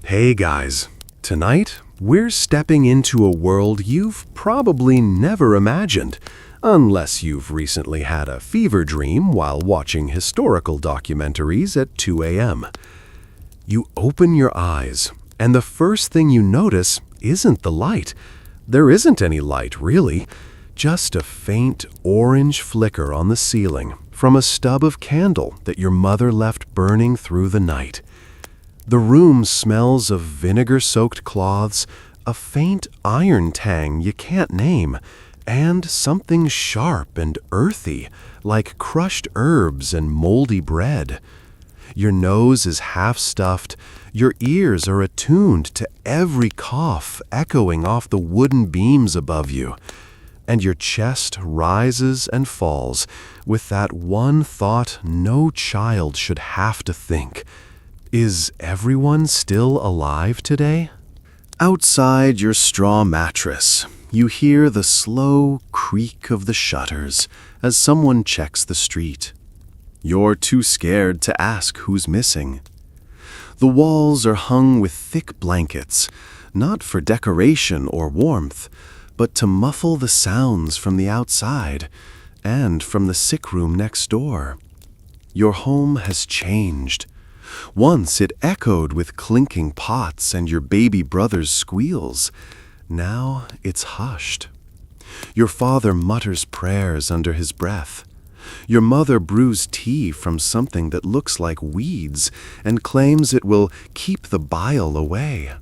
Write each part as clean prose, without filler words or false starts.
Hey guys, tonight we're stepping into a world you've probably never imagined, unless you've recently had a fever dream while watching historical documentaries at 2 a.m. You open your eyes, and the first thing you notice isn't the light. There isn't any light, really, just a faint orange flicker on the ceiling from a stub of candle that your mother left burning through the night. The room smells of vinegar-soaked cloths, a faint iron tang you can't name, and something sharp and earthy, like crushed herbs and moldy bread. Your nose is half stuffed, your ears are attuned to every cough echoing off the wooden beams above you, and your chest rises and falls with that one thought no child should have to think. Is everyone still alive today? Outside your straw mattress, you hear the slow creak of the shutters as someone checks the street. You're too scared to ask who's missing. The walls are hung with thick blankets, not for decoration or warmth, but to muffle the sounds from the outside and from the sick room next door. Your home has changed. Once it echoed with clinking pots and your baby brother's squeals. Now it's hushed. Your father mutters prayers under his breath. Your mother brews tea from something that looks like weeds and claims it will keep the bile away.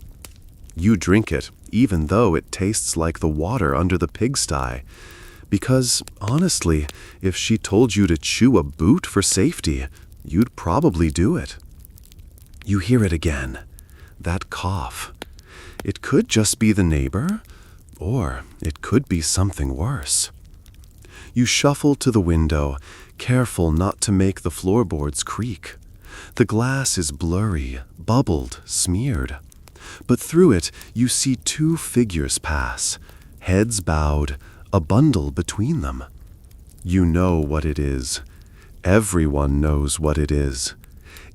You drink it, even though it tastes like the water under the pigsty. Because, honestly, if she told you to chew a boot for safety, you'd probably do it. You hear it again, that cough. It could just be the neighbor, or it could be something worse. You shuffle to the window, careful not to make the floorboards creak. The glass is blurry, bubbled, smeared. But through it, you see two figures pass, heads bowed, a bundle between them. You know what it is. Everyone knows what it is.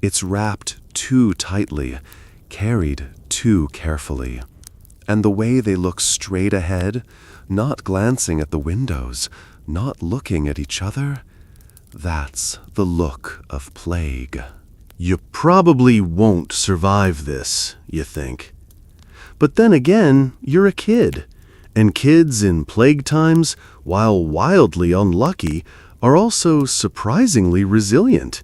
It's wrapped too tightly, carried too carefully. And the way they look straight ahead, not glancing at the windows, not looking at each other, that's the look of plague. You probably won't survive this, you think. But then again, you're a kid, and kids in plague times, while wildly unlucky, are also surprisingly resilient.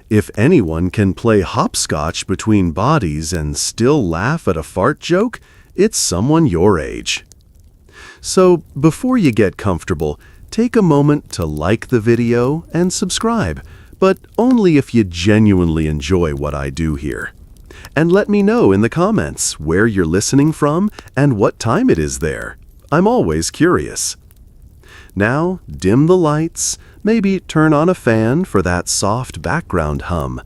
If anyone can play hopscotch between bodies and still laugh at a fart joke, it's someone your age. So, before you get comfortable, take a moment to like the video and subscribe, but only if you genuinely enjoy what I do here. And let me know in the comments where you're listening from and what time it is there. I'm always curious. Now, dim the lights, maybe turn on a fan for that soft background hum,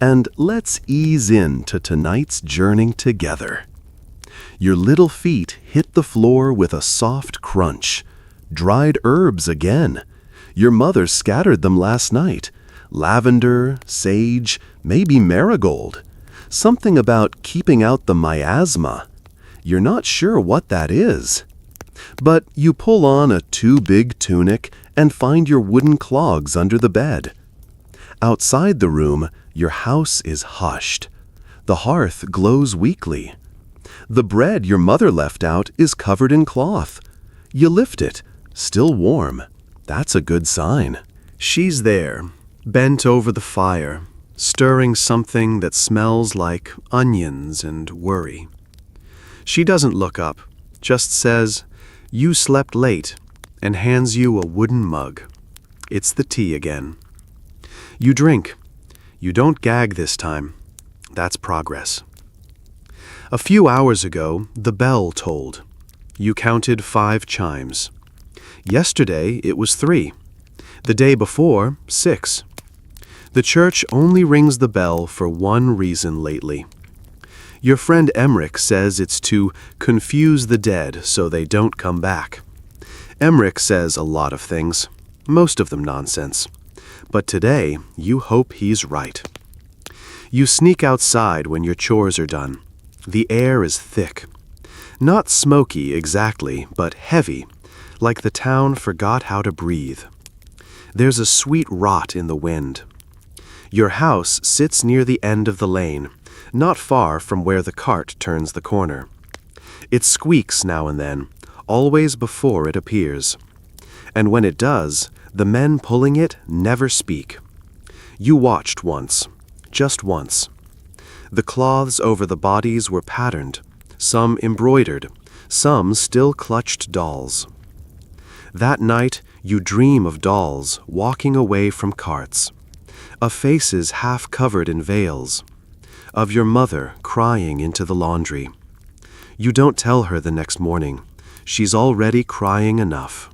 and let's ease into tonight's journey together. Your little feet hit the floor with a soft crunch. Dried herbs again. Your mother scattered them last night. Lavender, sage, maybe marigold. Something about keeping out the miasma. You're not sure what that is. But you pull on a too big tunic and find your wooden clogs under the bed. Outside the room, your house is hushed. The hearth glows weakly. The bread your mother left out is covered in cloth. You lift it, still warm. That's a good sign. She's there, bent over the fire, stirring something that smells like onions and worry. She doesn't look up, just says, "You slept late," and hands you a wooden mug. It's the tea again. You drink. You don't gag this time. That's progress. A few hours ago, the bell tolled. You counted 5 chimes. Yesterday, it was 3. The day before, 6. The church only rings the bell for one reason lately. Your friend Emmerich says it's to confuse the dead so they don't come back. Emmerich says a lot of things, most of them nonsense. But today, you hope he's right. You sneak outside when your chores are done. The air is thick. Not smoky exactly, but heavy, like the town forgot how to breathe. There's a sweet rot in the wind. Your house sits near the end of the lane, not far from where the cart turns the corner. It squeaks now and then, always before it appears. And when it does, the men pulling it never speak. You watched once, just once. The cloths over the bodies were patterned, some embroidered, some still clutched dolls. That night, you dream of dolls walking away from carts, of faces half covered in veils, of your mother crying into the laundry. You don't tell her the next morning. She's already crying enough.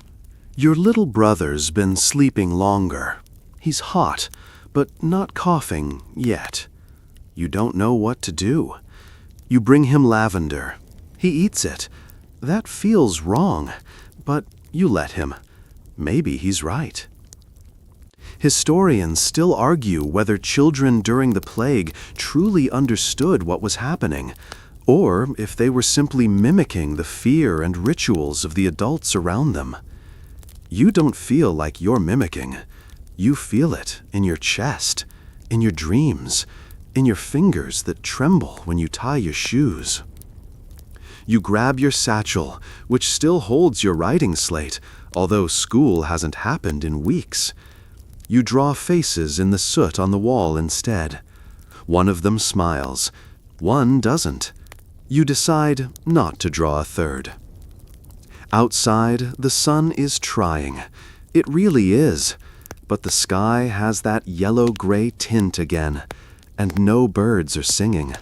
Your little brother's been sleeping longer. He's hot, but not coughing yet. You don't know what to do. You bring him lavender. He eats it. That feels wrong, but you let him. Maybe he's right. Historians still argue whether children during the plague truly understood what was happening, or if they were simply mimicking the fear and rituals of the adults around them. You don't feel like you're mimicking. You feel it in your chest, in your dreams, in your fingers that tremble when you tie your shoes. You grab your satchel, which still holds your writing slate, although school hasn't happened in weeks. You draw faces in the soot on the wall instead. One of them smiles. One doesn't. You decide not to draw a third. Outside, the sun is trying. It really is. But the sky has that yellow-gray tint again, and no birds are singing.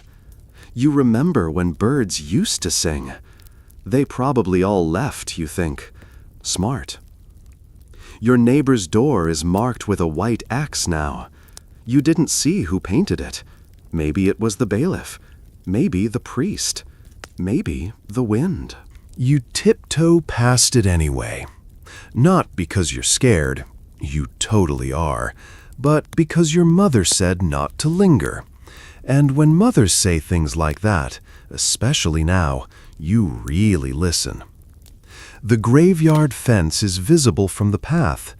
You remember when birds used to sing. They probably all left, you think. Smart. Your neighbor's door is marked with a white X now. You didn't see who painted it. Maybe it was the bailiff. Maybe the priest. Maybe the wind. You tiptoe past it anyway. Not because you're scared. You totally are. But because your mother said not to linger. And when mothers say things like that, especially now, you really listen. The graveyard fence is visible from the path.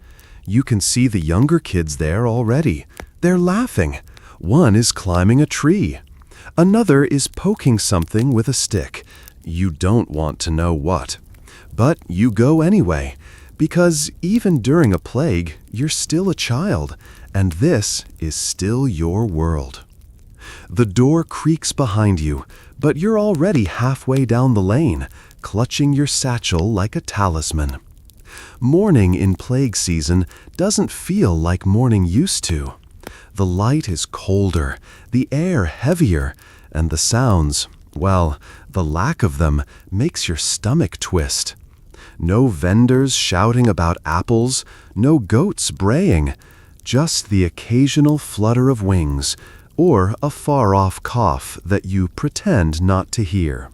You can see the younger kids there already. They're laughing. One is climbing a tree. Another is poking something with a stick. You don't want to know what. But you go anyway, because even during a plague, you're still a child, and this is still your world. The door creaks behind you, but you're already halfway down the lane, clutching your satchel like a talisman. Morning in plague season doesn't feel like morning used to. The light is colder, the air heavier, and the sounds, well, the lack of them makes your stomach twist. No vendors shouting about apples, no goats braying, just the occasional flutter of wings, or a far-off cough that you pretend not to hear.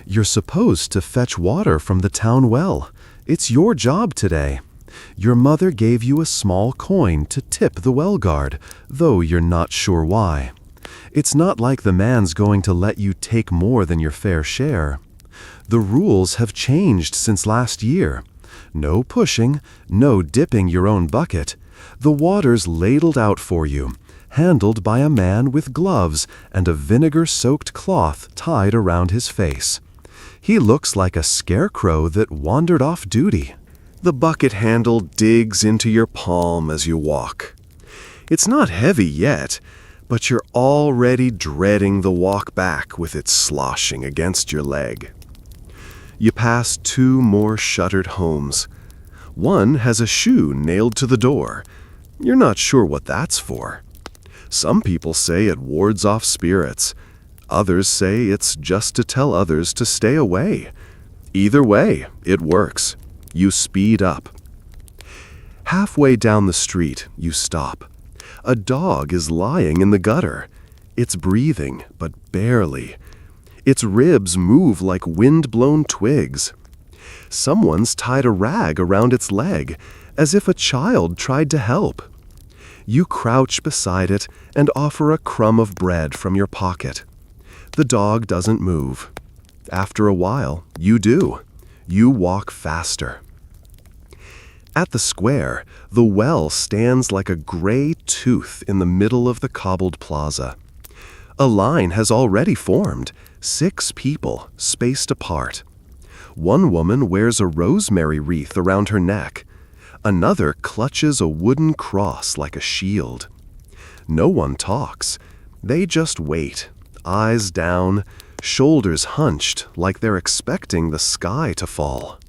You're supposed to fetch water from the town well. It's your job today. Your mother gave you a small coin to tip the well guard, though you're not sure why. It's not like the man's going to let you take more than your fair share. The rules have changed since last year. No pushing, no dipping your own bucket. The water's ladled out for you, handled by a man with gloves and a vinegar-soaked cloth tied around his face. He looks like a scarecrow that wandered off duty. The bucket handle digs into your palm as you walk. It's not heavy yet, but you're already dreading the walk back with it sloshing against your leg. You pass 2 more shuttered homes. One has a shoe nailed to the door. You're not sure what that's for. Some people say it wards off spirits. Others say it's just to tell others to stay away. Either way, it works. You speed up. Halfway down the street, you stop. A dog is lying in the gutter. It's breathing, but barely. Its ribs move like wind-blown twigs. Someone's tied a rag around its leg, as if a child tried to help. You crouch beside it and offer a crumb of bread from your pocket. The dog doesn't move. After a while, you do. You walk faster. At the square, the well stands like a gray tooth in the middle of the cobbled plaza. A line has already formed, 6 people, spaced apart. One woman wears a rosemary wreath around her neck. Another clutches a wooden cross like a shield. No one talks. They just wait, eyes down, shoulders hunched like they're expecting the sky to fall.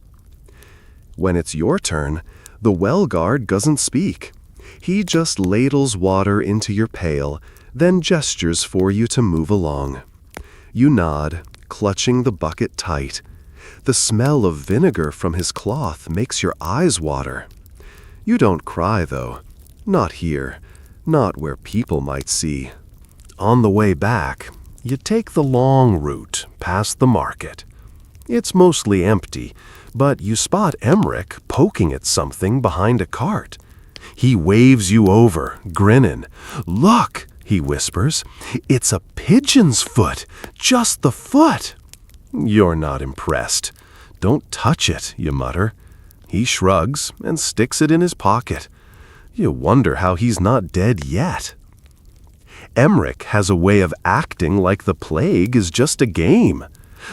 When it's your turn, the well guard doesn't speak. He just ladles water into your pail, then gestures for you to move along. You nod, clutching the bucket tight. The smell of vinegar from his cloth makes your eyes water. You don't cry, though. Not here. Not where people might see. On the way back, you take the long route past the market. It's mostly empty, but you spot Emmerich poking at something behind a cart. He waves you over, grinning. "Look," he whispers, "it's a pigeon's foot, just the foot." You're not impressed. "Don't touch it," you mutter. He shrugs and sticks it in his pocket. You wonder how he's not dead yet. Emmerich has a way of acting like the plague is just a game.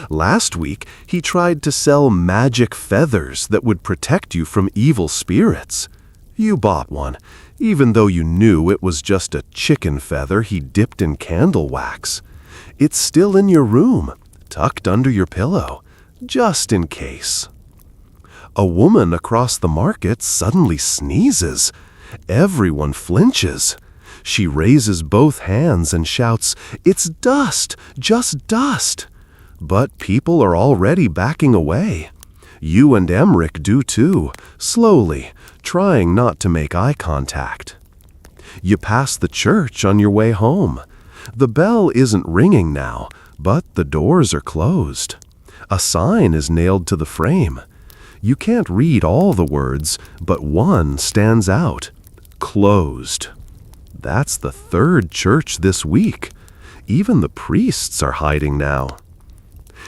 Last week, he tried to sell magic feathers that would protect you from evil spirits. You bought one, even though you knew it was just a chicken feather he dipped in candle wax. It's still in your room, tucked under your pillow, just in case. A woman across the market suddenly sneezes. Everyone flinches. She raises both hands and shouts, "It's dust, just dust." But people are already backing away. You and Emmerich do too, slowly, trying not to make eye contact. You pass the church on your way home. The bell isn't ringing now, but the doors are closed. A sign is nailed to the frame. You can't read all the words, but one stands out. Closed. That's the 3rd church this week. Even the priests are hiding now.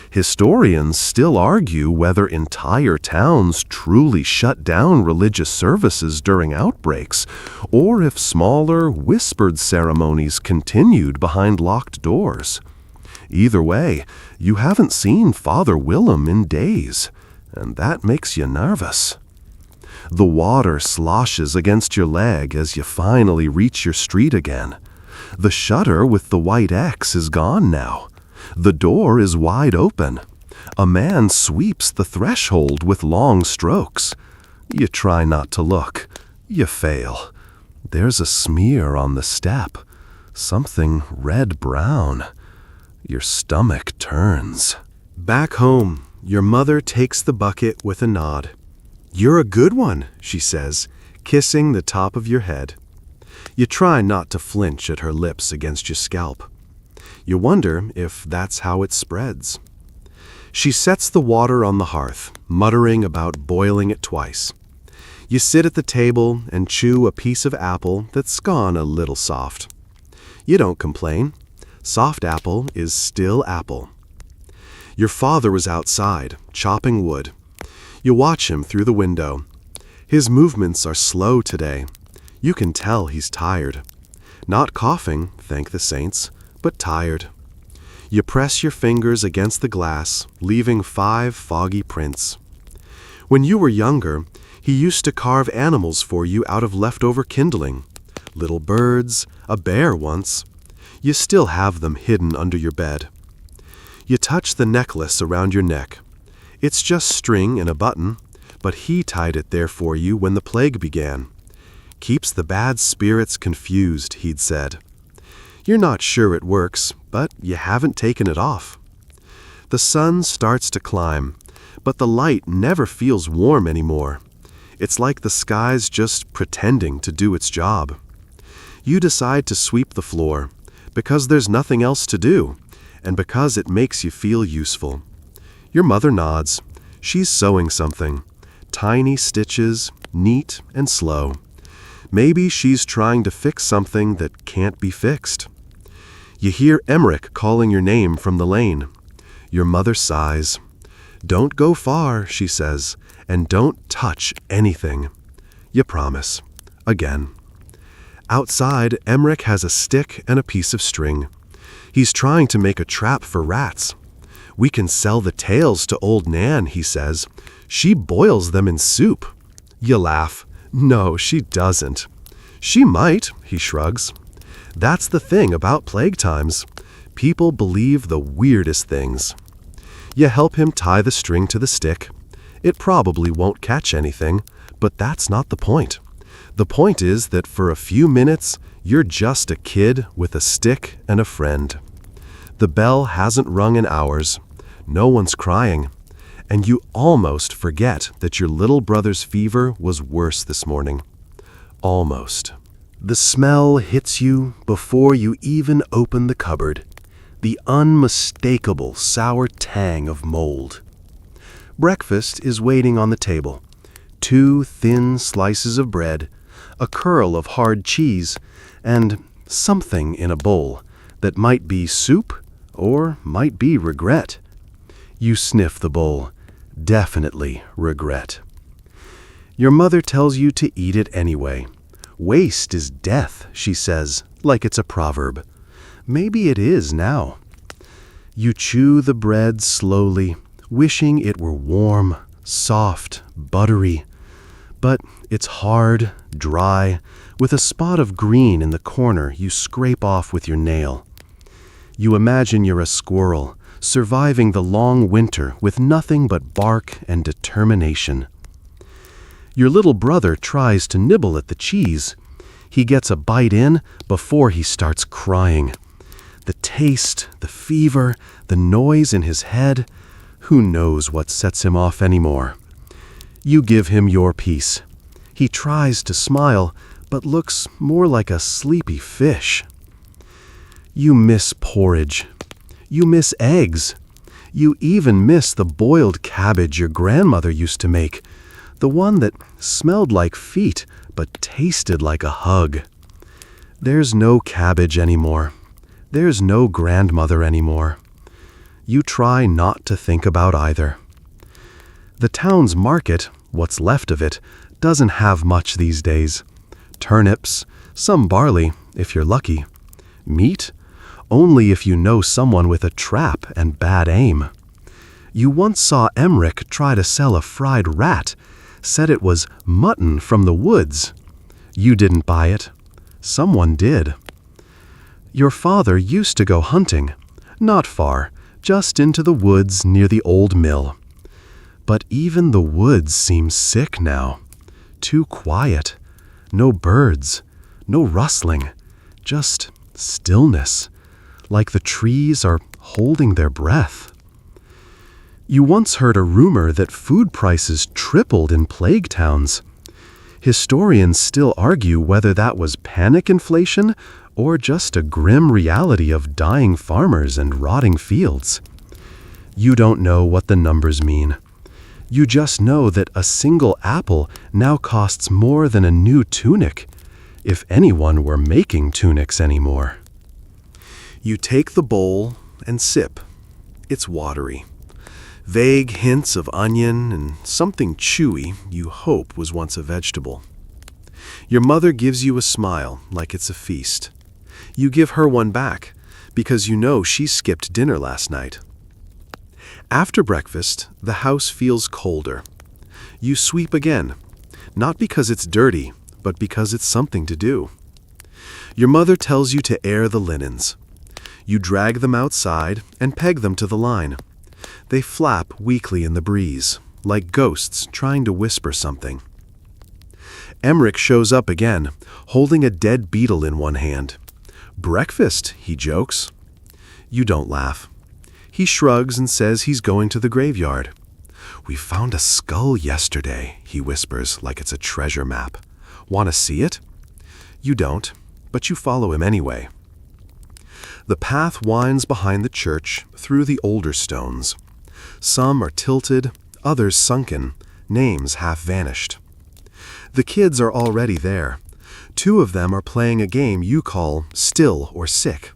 Historians still argue whether entire towns truly shut down religious services during outbreaks, or if smaller, whispered ceremonies continued behind locked doors. Either way, you haven't seen Father Willem in days, and that makes you nervous. The water sloshes against your leg as you finally reach your street again. The shutter with the white X is gone now. The door is wide open. A man sweeps the threshold with long strokes. You try not to look. You fail. There's a smear on the step. Something red-brown. Your stomach turns. Back home, your mother takes the bucket with a nod. "You're a good one," she says, kissing the top of your head. You try not to flinch at her lips against your scalp. You wonder if that's how it spreads. She sets the water on the hearth, muttering about boiling it twice. You sit at the table and chew a piece of apple that's gone a little soft. You don't complain. Soft apple is still apple. Your father was outside, chopping wood. You watch him through the window. His movements are slow today. You can tell he's tired. Not coughing, thank the saints, but tired. You press your fingers against the glass, leaving 5 foggy prints. When you were younger, he used to carve animals for you out of leftover kindling. Little birds, a bear once. You still have them hidden under your bed. You touch the necklace around your neck. It's just string and a button, but he tied it there for you when the plague began. Keeps the bad spirits confused, he'd said. You're not sure it works, but you haven't taken it off. The sun starts to climb, but the light never feels warm anymore. It's like the sky's just pretending to do its job. You decide to sweep the floor, because there's nothing else to do, and because it makes you feel useful. Your mother nods. She's sewing something. Tiny stitches, neat and slow. Maybe she's trying to fix something that can't be fixed. You hear Emmerich calling your name from the lane. Your mother sighs. "Don't go far," she says, "and don't touch anything." You promise. Again. Outside, Emmerich has a stick and a piece of string. He's trying to make a trap for rats. "We can sell the tails to old Nan," he says. "She boils them in soup." You laugh. "No, she doesn't." "She might," he shrugs. That's the thing about plague times. People believe the weirdest things. You help him tie the string to the stick. It probably won't catch anything, but that's not the point. The point is that for a few minutes, you're just a kid with a stick and a friend. The bell hasn't rung in hours. No one's crying. And you almost forget that your little brother's fever was worse this morning. Almost. The smell hits you before you even open the cupboard. The unmistakable sour tang of mold. Breakfast is waiting on the table. 2 thin slices of bread, a curl of hard cheese, and something in a bowl that might be soup or might be regret. You sniff the bowl. Definitely regret. Your mother tells you to eat it anyway. "Waste is death," she says, like it's a proverb. Maybe it is now. You chew the bread slowly, wishing it were warm, soft, buttery. But it's hard, dry, with a spot of green in the corner you scrape off with your nail. You imagine you're a squirrel, surviving the long winter with nothing but bark and determination. Your little brother tries to nibble at the cheese. He gets a bite in before he starts crying. The taste, the fever, the noise in his head, who knows what sets him off anymore? You give him your piece. He tries to smile, but looks more like a sleepy fish. You miss porridge. You miss eggs. You even miss the boiled cabbage your grandmother used to make, the one that smelled like feet but tasted like a hug. There's no cabbage anymore. There's no grandmother anymore. You try not to think about either. The town's market, what's left of it, doesn't have much these days. Turnips, some barley, if you're lucky. Meat? Only if you know someone with a trap and bad aim. You once saw Emmerich try to sell a fried rat, said it was mutton from the woods. You didn't buy it. Someone did. Your father used to go hunting, not far, just into the woods near the old mill. But even the woods seem sick now. Too quiet. No birds. No rustling. Just stillness. Like the trees are holding their breath. You once heard a rumor that food prices tripled in plague towns. Historians still argue whether that was panic inflation or just a grim reality of dying farmers and rotting fields. You don't know what the numbers mean. You just know that a single apple now costs more than a new tunic, if anyone were making tunics anymore. You take the bowl and sip. It's watery. Vague hints of onion and something chewy you hope was once a vegetable. Your mother gives you a smile like it's a feast. You give her one back because you know she skipped dinner last night. After breakfast, the house feels colder. You sweep again, not because it's dirty, but because it's something to do. Your mother tells you to air the linens. You drag them outside and peg them to the line. They flap weakly in the breeze, like ghosts trying to whisper something. Emmerich shows up again, holding a dead beetle in one hand. "Breakfast," he jokes. You don't laugh. He shrugs and says he's going to the graveyard. "We found a skull yesterday," he whispers like it's a treasure map. "Want to see it?" You don't, but you follow him anyway. The path winds behind the church through the older stones. Some are tilted, others sunken, names half vanished. The kids are already there. 2 of them are playing a game you call still or sick.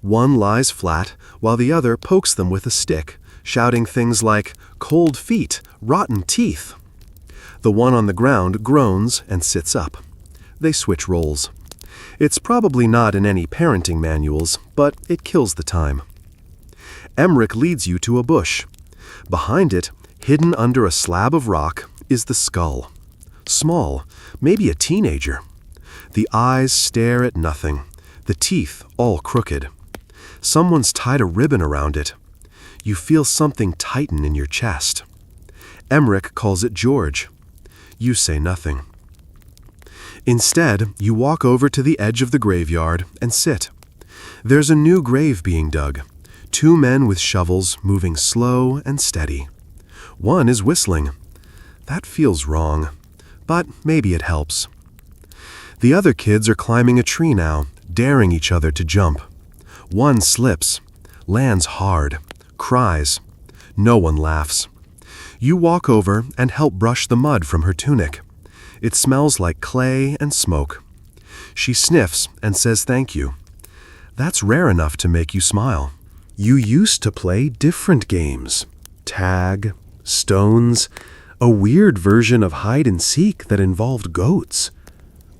One lies flat while the other pokes them with a stick, shouting things like, "Cold feet, rotten teeth." The one on the ground groans and sits up. They switch roles. It's probably not in any parenting manuals, but it kills the time. Emmerich leads you to a bush. Behind it, hidden under a slab of rock, is the skull. Small, maybe a teenager. The eyes stare at nothing, the teeth all crooked. Someone's tied a ribbon around it. You feel something tighten in your chest. Emmerich calls it George. You say nothing. Instead, you walk over to the edge of the graveyard and sit. There's a new grave being dug. 2 men with shovels moving slow and steady. One is whistling. That feels wrong, but maybe it helps. The other kids are climbing a tree now, daring each other to jump. One slips, lands hard, cries. No one laughs. You walk over and help brush the mud from her tunic. It smells like clay and smoke. She sniffs and says thank you. That's rare enough to make you smile. You used to play different games. Tag, stones, a weird version of hide and seek that involved goats.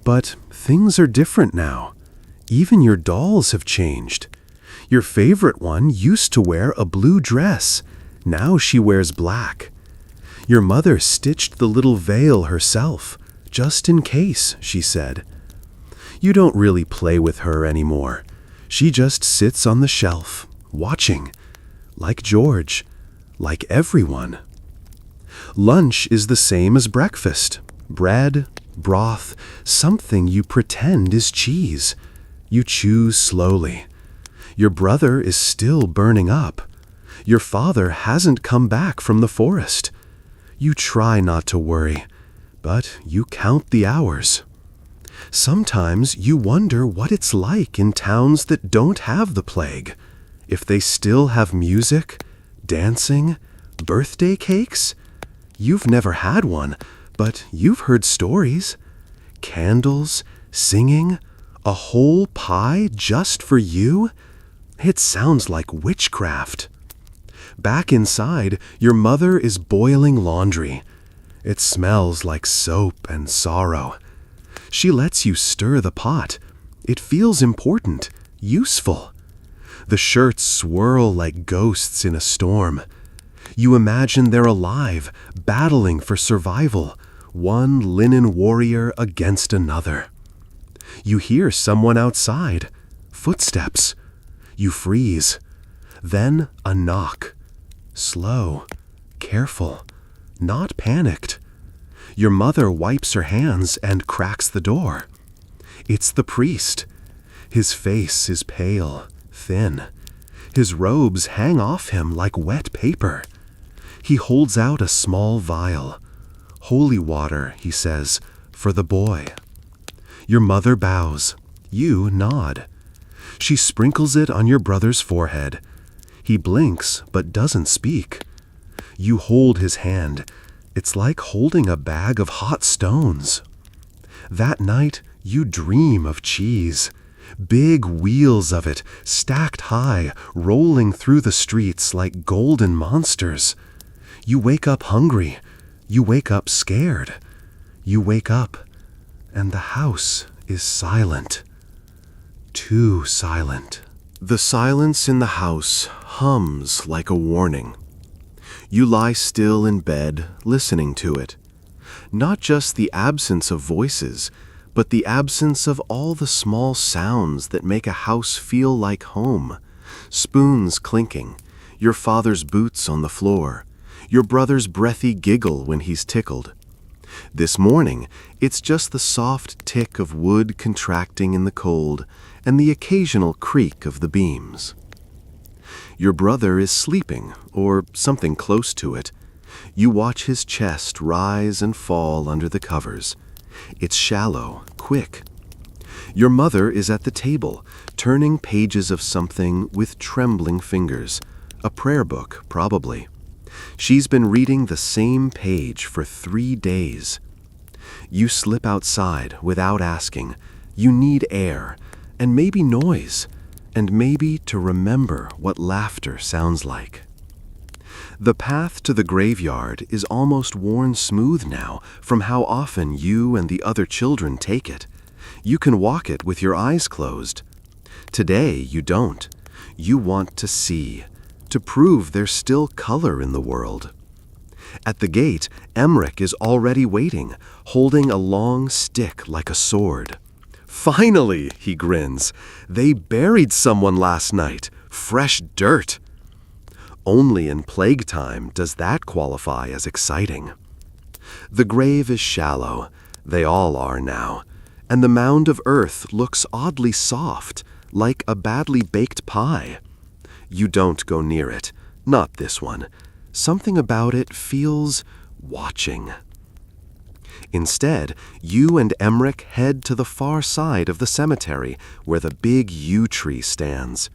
But things are different now. Even your dolls have changed. Your favorite one used to wear a blue dress. Now she wears black. Your mother stitched the little veil herself, just in case, she said. You don't really play with her anymore. She just sits on the shelf, watching, like George, like everyone. Lunch is the same as breakfast. Bread, broth, something you pretend is cheese. You chew slowly. Your brother is still burning up. Your father hasn't come back from the forest. You try not to worry, but you count the hours. Sometimes you wonder what it's like in towns that don't have the plague. If they still have music, dancing, birthday cakes. You've never had one, but you've heard stories. Candles, singing, a whole pie just for you? It sounds like witchcraft. Back inside, your mother is boiling laundry. It smells like soap and sorrow. She lets you stir the pot. It feels important, useful. The shirts swirl like ghosts in a storm. You imagine they're alive, battling for survival, one linen warrior against another. You hear someone outside, footsteps. You freeze. Then a knock. Slow, careful, not panicked. Your mother wipes her hands and cracks the door. It's the priest. His face is pale, thin. His robes hang off him like wet paper. He holds out a small vial. Holy water, he says, for the boy. Your mother bows. You nod. She sprinkles it on your brother's forehead. He blinks but doesn't speak. You hold his hand. It's like holding a bag of hot stones. That night, you dream of cheese. Big wheels of it, stacked high, rolling through the streets like golden monsters. You wake up hungry. You wake up scared. You wake up, and the house is silent. Too silent. The silence in the house hums like a warning. You lie still in bed, listening to it. Not just the absence of voices, but the absence of all the small sounds that make a house feel like home. Spoons clinking, your father's boots on the floor, your brother's breathy giggle when he's tickled. This morning, it's just the soft tick of wood contracting in the cold and the occasional creak of the beams. Your brother is sleeping, or something close to it. You watch his chest rise and fall under the covers. It's shallow, quick. Your mother is at the table, turning pages of something with trembling fingers. A prayer book, probably. She's been reading the same page for 3 days. You slip outside without asking. You need air, and maybe noise. and maybe to remember what laughter sounds like. The path to the graveyard is almost worn smooth now from how often you and the other children take it. You can walk it with your eyes closed. Today, you don't. You want to see, to prove there's still color in the world. At the gate, Emmerich is already waiting, holding a long stick like a sword. "Finally," he grins. "They buried someone last night. Fresh dirt." Only in plague time does that qualify as exciting. The grave is shallow. They all are now. And the mound of earth looks oddly soft, like a badly baked pie. You don't go near it. Not this one. Something about it feels watching. Instead, you and Emmerich head to the far side of the cemetery where the big yew tree stands.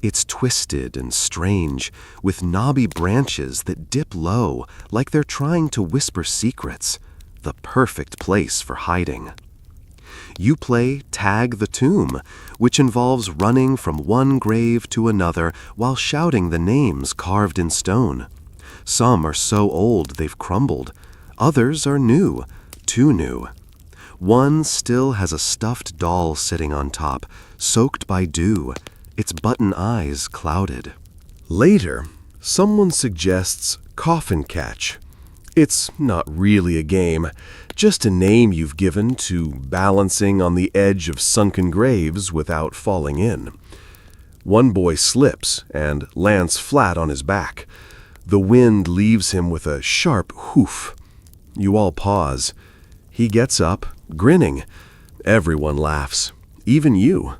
It's twisted and strange, with knobby branches that dip low like they're trying to whisper secrets. The perfect place for hiding. You play Tag the Tomb, which involves running from one grave to another while shouting the names carved in stone. Some are so old they've crumbled. Others are new, too new. One still has a stuffed doll sitting on top, soaked by dew, its button eyes clouded. Later, someone suggests Coffin Catch. It's not really a game, just a name you've given to balancing on the edge of sunken graves without falling in. One boy slips and lands flat on his back. The wind leaves him with a sharp hoof. You all pause. He gets up, grinning. Everyone laughs, even you.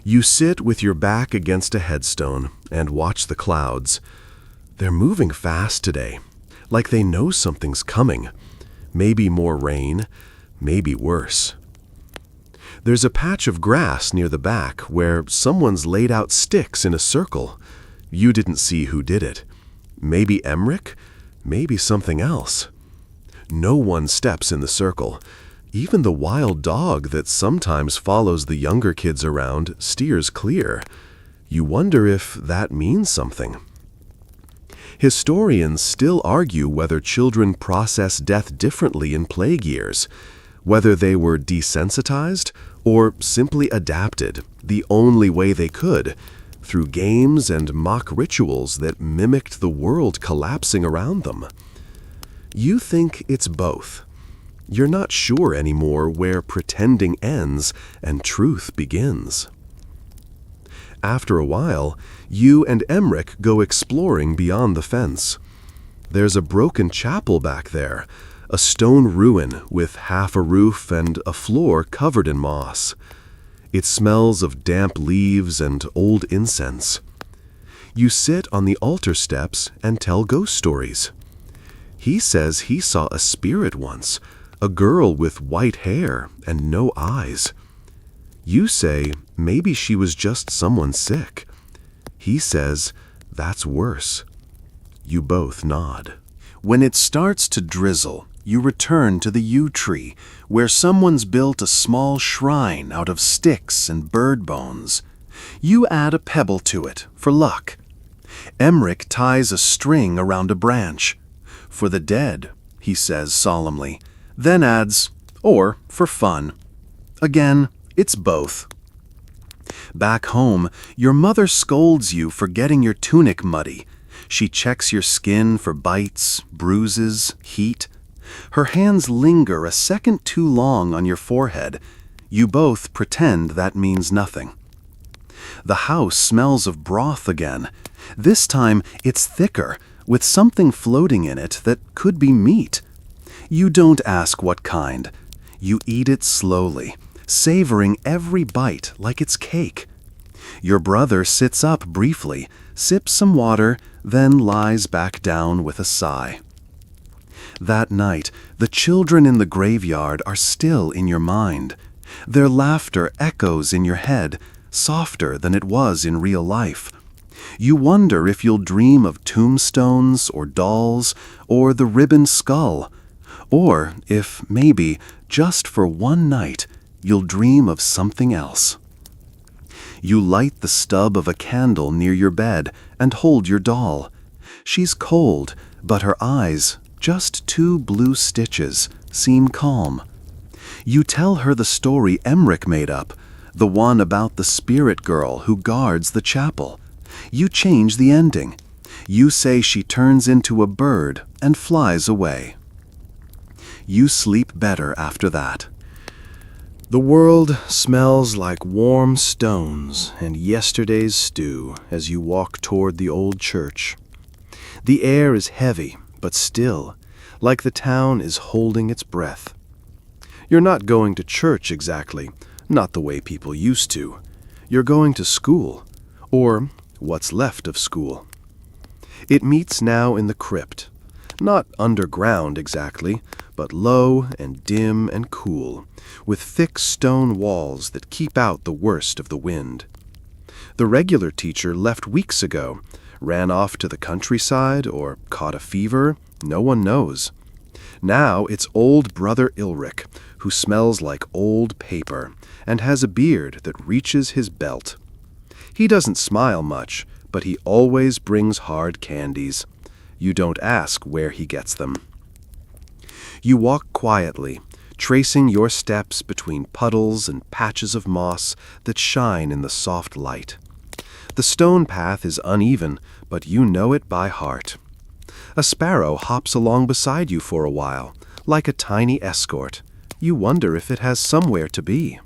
You sit with your back against a headstone and watch the clouds. They're moving fast today, like they know something's coming. Maybe more rain, maybe worse. There's a patch of grass near the back where someone's laid out sticks in a circle. You didn't see who did it. Maybe Emmerich, maybe something else. No one steps in the circle. Even the wild dog that sometimes follows the younger kids around steers clear. You wonder if that means something. Historians still argue whether children process death differently in plague years, whether they were desensitized or simply adapted the only way they could, through games and mock rituals that mimicked the world collapsing around them. You think it's both. You're not sure anymore where pretending ends and truth begins. After a while, you and Emmerich go exploring beyond the fence. There's a broken chapel back there, a stone ruin with half a roof and a floor covered in moss. It smells of damp leaves and old incense. You sit on the altar steps and tell ghost stories. He says he saw a spirit once, a girl with white hair and no eyes. You say maybe she was just someone sick. He says that's worse. You both nod. When it starts to drizzle, you return to the yew tree, where someone's built a small shrine out of sticks and bird bones. You add a pebble to it for luck. Emmerich ties a string around a branch. For the dead, he says solemnly, then adds, or for fun. Again, it's both. Back home, your mother scolds you for getting your tunic muddy. She checks your skin for bites, bruises, heat. Her hands linger a second too long on your forehead. You both pretend that means nothing. The house smells of broth again. This time, it's thicker, with something floating in it that could be meat. You don't ask what kind. You eat it slowly, savoring every bite like it's cake. Your brother sits up briefly, sips some water, then lies back down with a sigh. That night, the children in the graveyard are still in your mind. Their laughter echoes in your head, softer than it was in real life. You wonder if you'll dream of tombstones or dolls or the ribbon skull, or if maybe, just for one night, you'll dream of something else. You light the stub of a candle near your bed and hold your doll. She's cold, but her eyes, just 2 blue stitches, seem calm. You tell her the story Emmerich made up, the one about the spirit girl who guards the chapel. You change the ending. You say she turns into a bird and flies away. You sleep better after that. The world smells like warm stones and yesterday's stew as you walk toward the old church. The air is heavy, but still, like the town is holding its breath. You're not going to church exactly, not the way people used to. You're going to school, or what's left of school. It meets now in the crypt, not underground exactly, but low and dim and cool, with thick stone walls that keep out the worst of the wind. The regular teacher left weeks ago, ran off to the countryside or caught a fever, no one knows. Now it's old Brother Ulrich, who smells like old paper and has a beard that reaches his belt. He doesn't smile much, but he always brings hard candies. You don't ask where he gets them. You walk quietly, tracing your steps between puddles and patches of moss that shine in the soft light. The stone path is uneven, but you know it by heart. A sparrow hops along beside you for a while, like a tiny escort. You wonder if it has somewhere to be.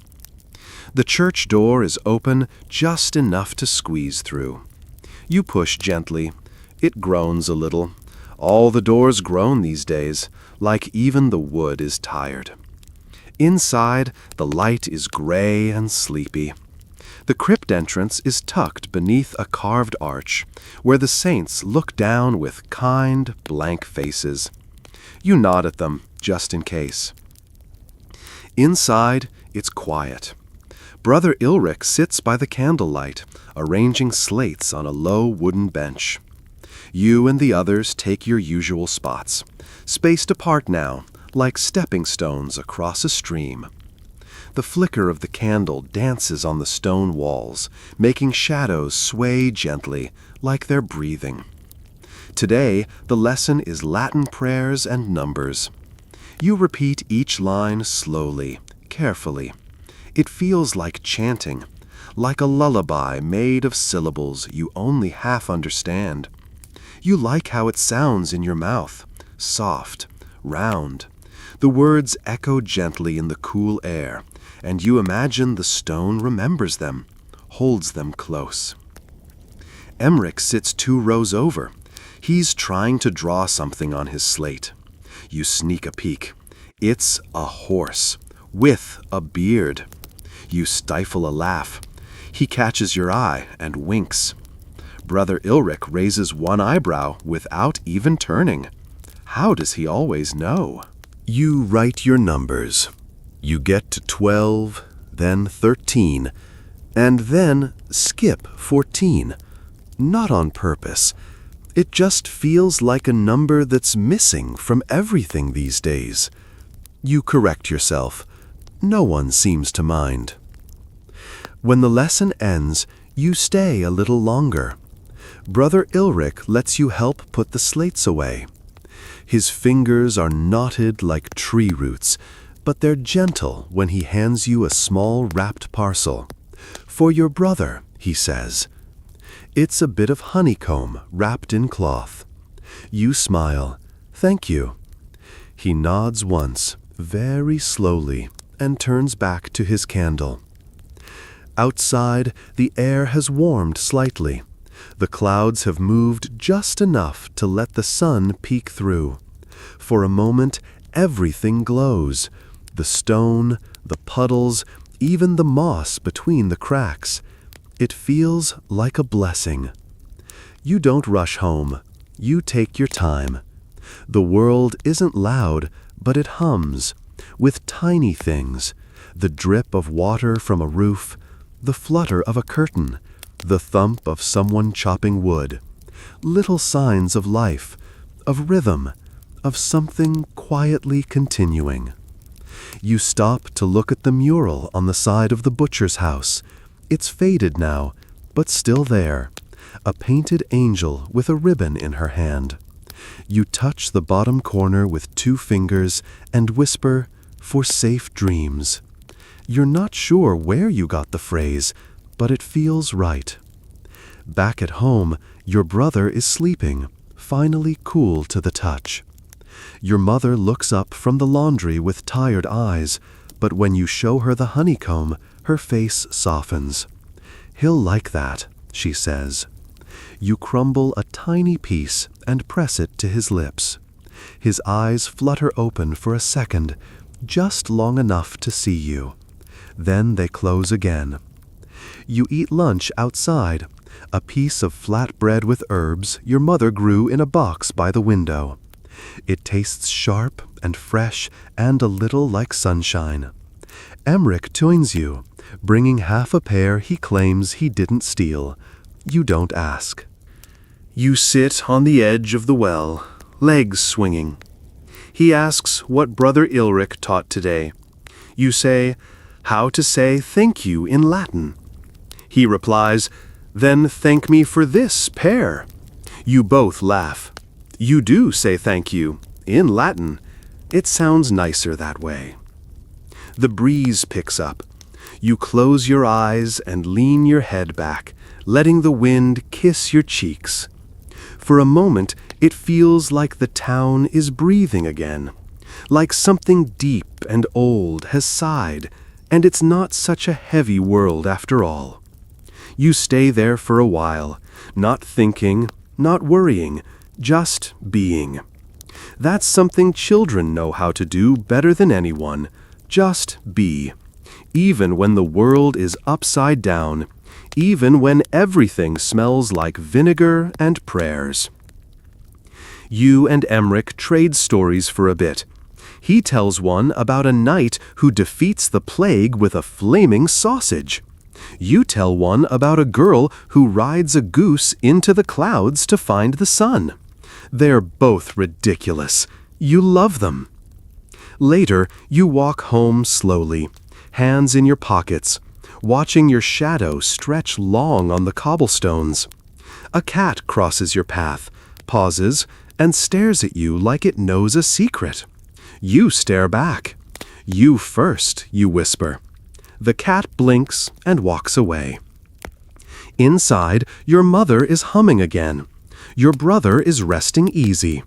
The church door is open just enough to squeeze through. You push gently. It groans a little. All the doors groan these days, like even the wood is tired. Inside, the light is gray and sleepy. The crypt entrance is tucked beneath a carved arch, where the saints look down with kind, blank faces. You nod at them, just in case. Inside, it's quiet. Brother Ulrich sits by the candlelight, arranging slates on a low wooden bench. You and the others take your usual spots, spaced apart now, like stepping stones across a stream. The flicker of the candle dances on the stone walls, making shadows sway gently, like they're breathing. Today, the lesson is Latin prayers and numbers. You repeat each line slowly, carefully. It feels like chanting, like a lullaby made of syllables you only half understand. You like how it sounds in your mouth, soft, round. The words echo gently in the cool air, and you imagine the stone remembers them, holds them close. Emmerich sits 2 rows over. He's trying to draw something on his slate. You sneak a peek. It's a horse, with a beard. You stifle a laugh. He catches your eye and winks. Brother Ulrich raises one eyebrow without even turning. How does he always know? You write your numbers. You get to 12, then 13, and then skip 14. Not on purpose. It just feels like a number that's missing from everything these days. You correct yourself. No one seems to mind. When the lesson ends, you stay a little longer. Brother Ulrich lets you help put the slates away. His fingers are knotted like tree roots, but they're gentle when he hands you a small wrapped parcel. For your brother, he says. It's a bit of honeycomb wrapped in cloth. You smile. Thank you. He nods once, very slowly, and turns back to his candle. Outside, the air has warmed slightly. The clouds have moved just enough to let the sun peek through. For a moment, everything glows. The stone, the puddles, even the moss between the cracks. It feels like a blessing. You don't rush home. You take your time. The world isn't loud, but it hums, with tiny things, the drip of water from a roof, the flutter of a curtain, the thump of someone chopping wood, little signs of life, of rhythm, of something quietly continuing. You stop to look at the mural on the side of the butcher's house. It's faded now, but still there, a painted angel with a ribbon in her hand. You touch the bottom corner with 2 fingers and whisper, "For safe dreams." You're not sure where you got the phrase, but it feels right. Back at home, your brother is sleeping, finally cool to the touch. Your mother looks up from the laundry with tired eyes, but when you show her the honeycomb, her face softens. "He'll like that," she says. You crumble a tiny piece and press it to his lips. His eyes flutter open for a second, just long enough to see you. Then they close again. You eat lunch outside, a piece of flatbread with herbs your mother grew in a box by the window. It tastes sharp and fresh and a little like sunshine. Emmerich joins you, bringing half a pear he claims he didn't steal. You don't ask. You sit on the edge of the well, legs swinging. He asks what Brother Ulrich taught today. You say, "How to say thank you in Latin." He replies, "Then thank me for this pear." You both laugh. You do say thank you, in Latin. It sounds nicer that way. The breeze picks up. You close your eyes and lean your head back, letting the wind kiss your cheeks. For a moment, it feels like the town is breathing again, like something deep and old has sighed, and it's not such a heavy world after all. You stay there for a while, not thinking, not worrying, just being. That's something children know how to do better than anyone. Just be. Even when the world is upside down, even when everything smells like vinegar and prayers. You and Emmerich trade stories for a bit. He tells one about a knight who defeats the plague with a flaming sausage. You tell one about a girl who rides a goose into the clouds to find the sun. They're both ridiculous. You love them. Later, you walk home slowly, hands in your pockets, watching your shadow stretch long on the cobblestones. A cat crosses your path, pauses, and stares at you like it knows a secret. You stare back. "You first," you whisper. The cat blinks and walks away. Inside, your mother is humming again. Your brother is resting easy.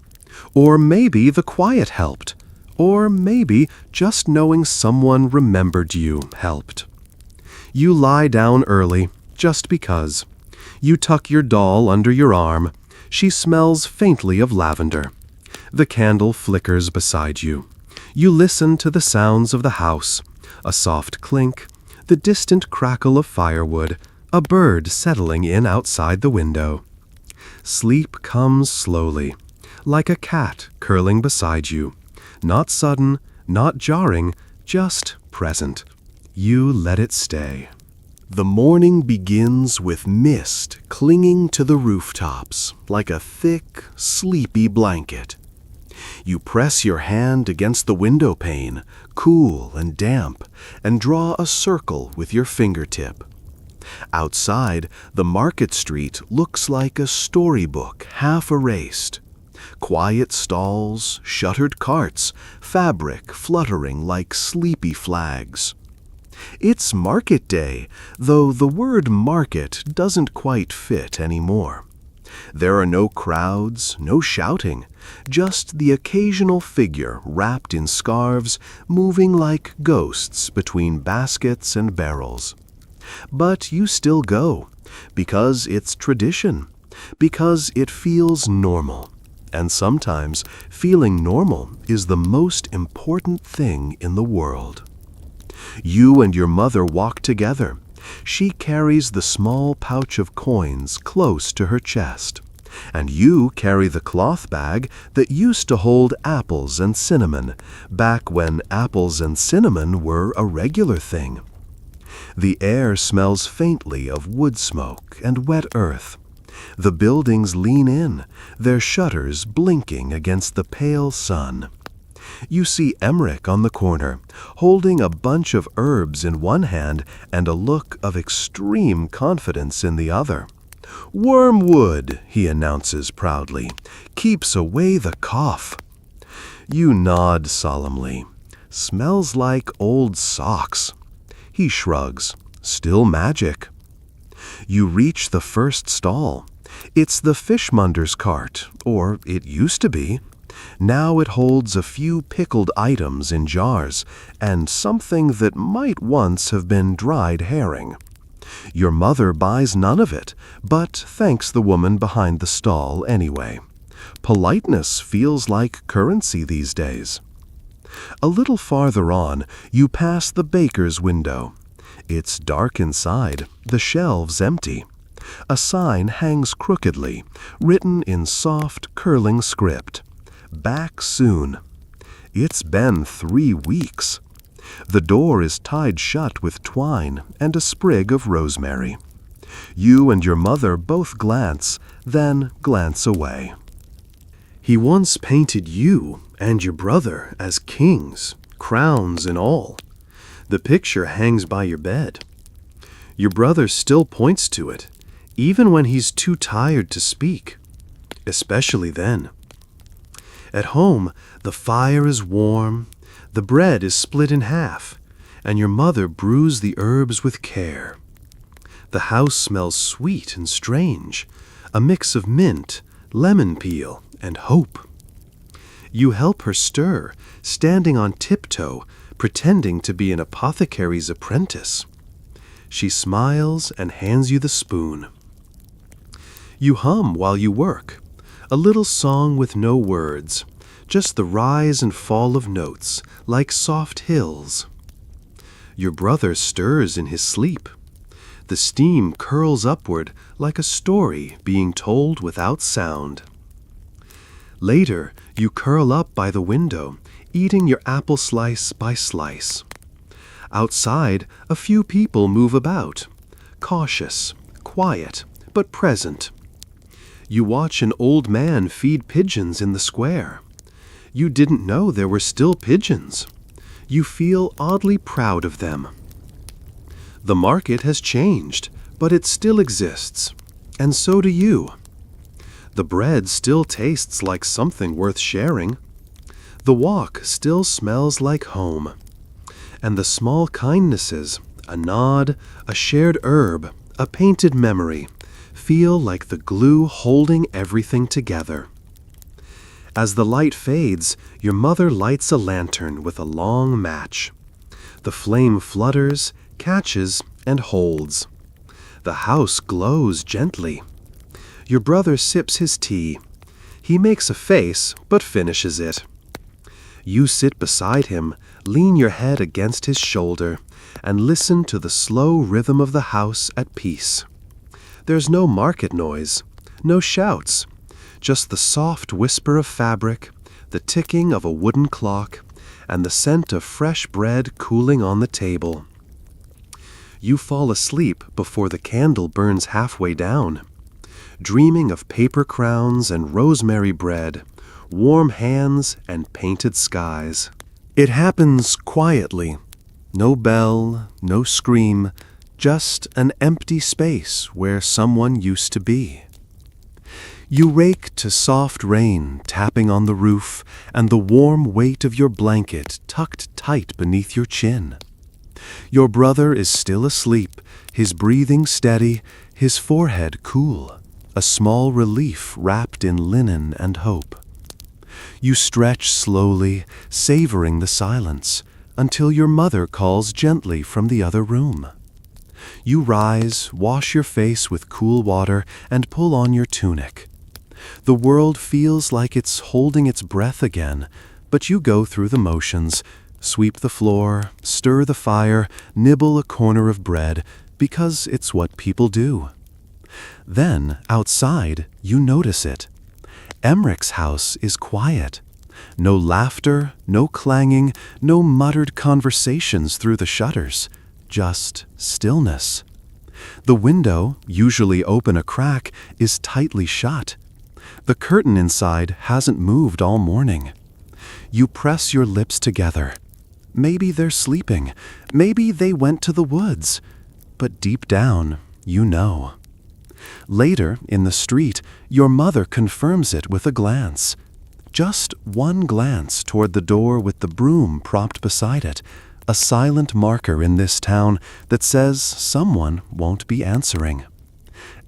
Or maybe the quiet helped. Or maybe just knowing someone remembered you helped. You lie down early, just because. You tuck your doll under your arm. She smells faintly of lavender. The candle flickers beside you. You listen to the sounds of the house, a soft clink, the distant crackle of firewood, a bird settling in outside the window. Sleep comes slowly, like a cat curling beside you. Not sudden, not jarring, just present. You let it stay. The morning begins with mist clinging to the rooftops like a thick, sleepy blanket. You press your hand against the window pane, cool and damp, and draw a circle with your fingertip. Outside, the market street looks like a storybook half erased. Quiet stalls, shuttered carts, fabric fluttering like sleepy flags. It's market day, though the word market doesn't quite fit anymore. There are no crowds, no shouting, just the occasional figure wrapped in scarves moving like ghosts between baskets and barrels. But you still go, because it's tradition, because it feels normal. And sometimes feeling normal is the most important thing in the world. You and your mother walk together. She carries the small pouch of coins close to her chest, and you carry the cloth bag that used to hold apples and cinnamon, back when apples and cinnamon were a regular thing. The air smells faintly of wood smoke and wet earth. The buildings lean in, their shutters blinking against the pale sun. You see Emmerich on the corner, holding a bunch of herbs in one hand and a look of extreme confidence in the other. "Wormwood," he announces proudly, "keeps away the cough." You nod solemnly. "Smells like old socks." He shrugs. "Still magic." You reach the first stall. It's the fishmonger's cart, or it used to be. Now it holds a few pickled items in jars, and something that might once have been dried herring. Your mother buys none of it, but thanks the woman behind the stall anyway. Politeness feels like currency these days. A little farther on, you pass the baker's window. It's dark inside, the shelves empty. A sign hangs crookedly, written in soft, curling script. "Back soon." It's been 3 weeks. The door is tied shut with twine and a sprig of rosemary. You and your mother both glance, then glance away. "He once painted you and your brother as kings, crowns and all. The picture hangs by your bed. Your brother still points to it, even when he's too tired to speak, especially then. At home, the fire is warm, the bread is split in half, and your mother brews the herbs with care. The house smells sweet and strange, a mix of mint, lemon peel, and hope. You help her stir, standing on tiptoe, pretending to be an apothecary's apprentice. She smiles and hands you the spoon. You hum while you work, a little song with no words, just the rise and fall of notes, like soft hills. Your brother stirs in his sleep. The steam curls upward like a story being told without sound. Later, you curl up by the window, eating your apple slice by slice. Outside, a few people move about, cautious, quiet, but present. You watch an old man feed pigeons in the square. You didn't know there were still pigeons. You feel oddly proud of them. The market has changed, but it still exists, and so do you. The bread still tastes like something worth sharing. The walk still smells like home. And the small kindnesses, a nod, a shared herb, a painted memory, feel like the glue holding everything together. As the light fades, your mother lights a lantern with a long match. The flame flutters, catches, and holds. The house glows gently. Your brother sips his tea. He makes a face, but finishes it. You sit beside him, lean your head against his shoulder, and listen to the slow rhythm of the house at peace. There's no market noise, no shouts, just the soft whisper of fabric, the ticking of a wooden clock, and the scent of fresh bread cooling on the table. You fall asleep before the candle burns halfway down, dreaming of paper crowns and rosemary bread, warm hands and painted skies. It happens quietly. No bell, no scream, just an empty space where someone used to be. You rake to soft rain tapping on the roof and the warm weight of your blanket tucked tight beneath your chin. Your brother is still asleep, his breathing steady, his forehead cool, a small relief wrapped in linen and hope. You stretch slowly, savoring the silence, until your mother calls gently from the other room. You rise, wash your face with cool water, and pull on your tunic. The world feels like it's holding its breath again, but you go through the motions, sweep the floor, stir the fire, nibble a corner of bread, because it's what people do. Then, outside, you notice it. Emmerich's house is quiet. No laughter, no clanging, no muttered conversations through the shutters, just stillness. The window, usually open a crack, is tightly shut. The curtain inside hasn't moved all morning. You press your lips together. Maybe they're sleeping. Maybe they went to the woods. But deep down, you know. Later, in the street, your mother confirms it with a glance. Just one glance toward the door with the broom propped beside it, a silent marker in this town that says someone won't be answering.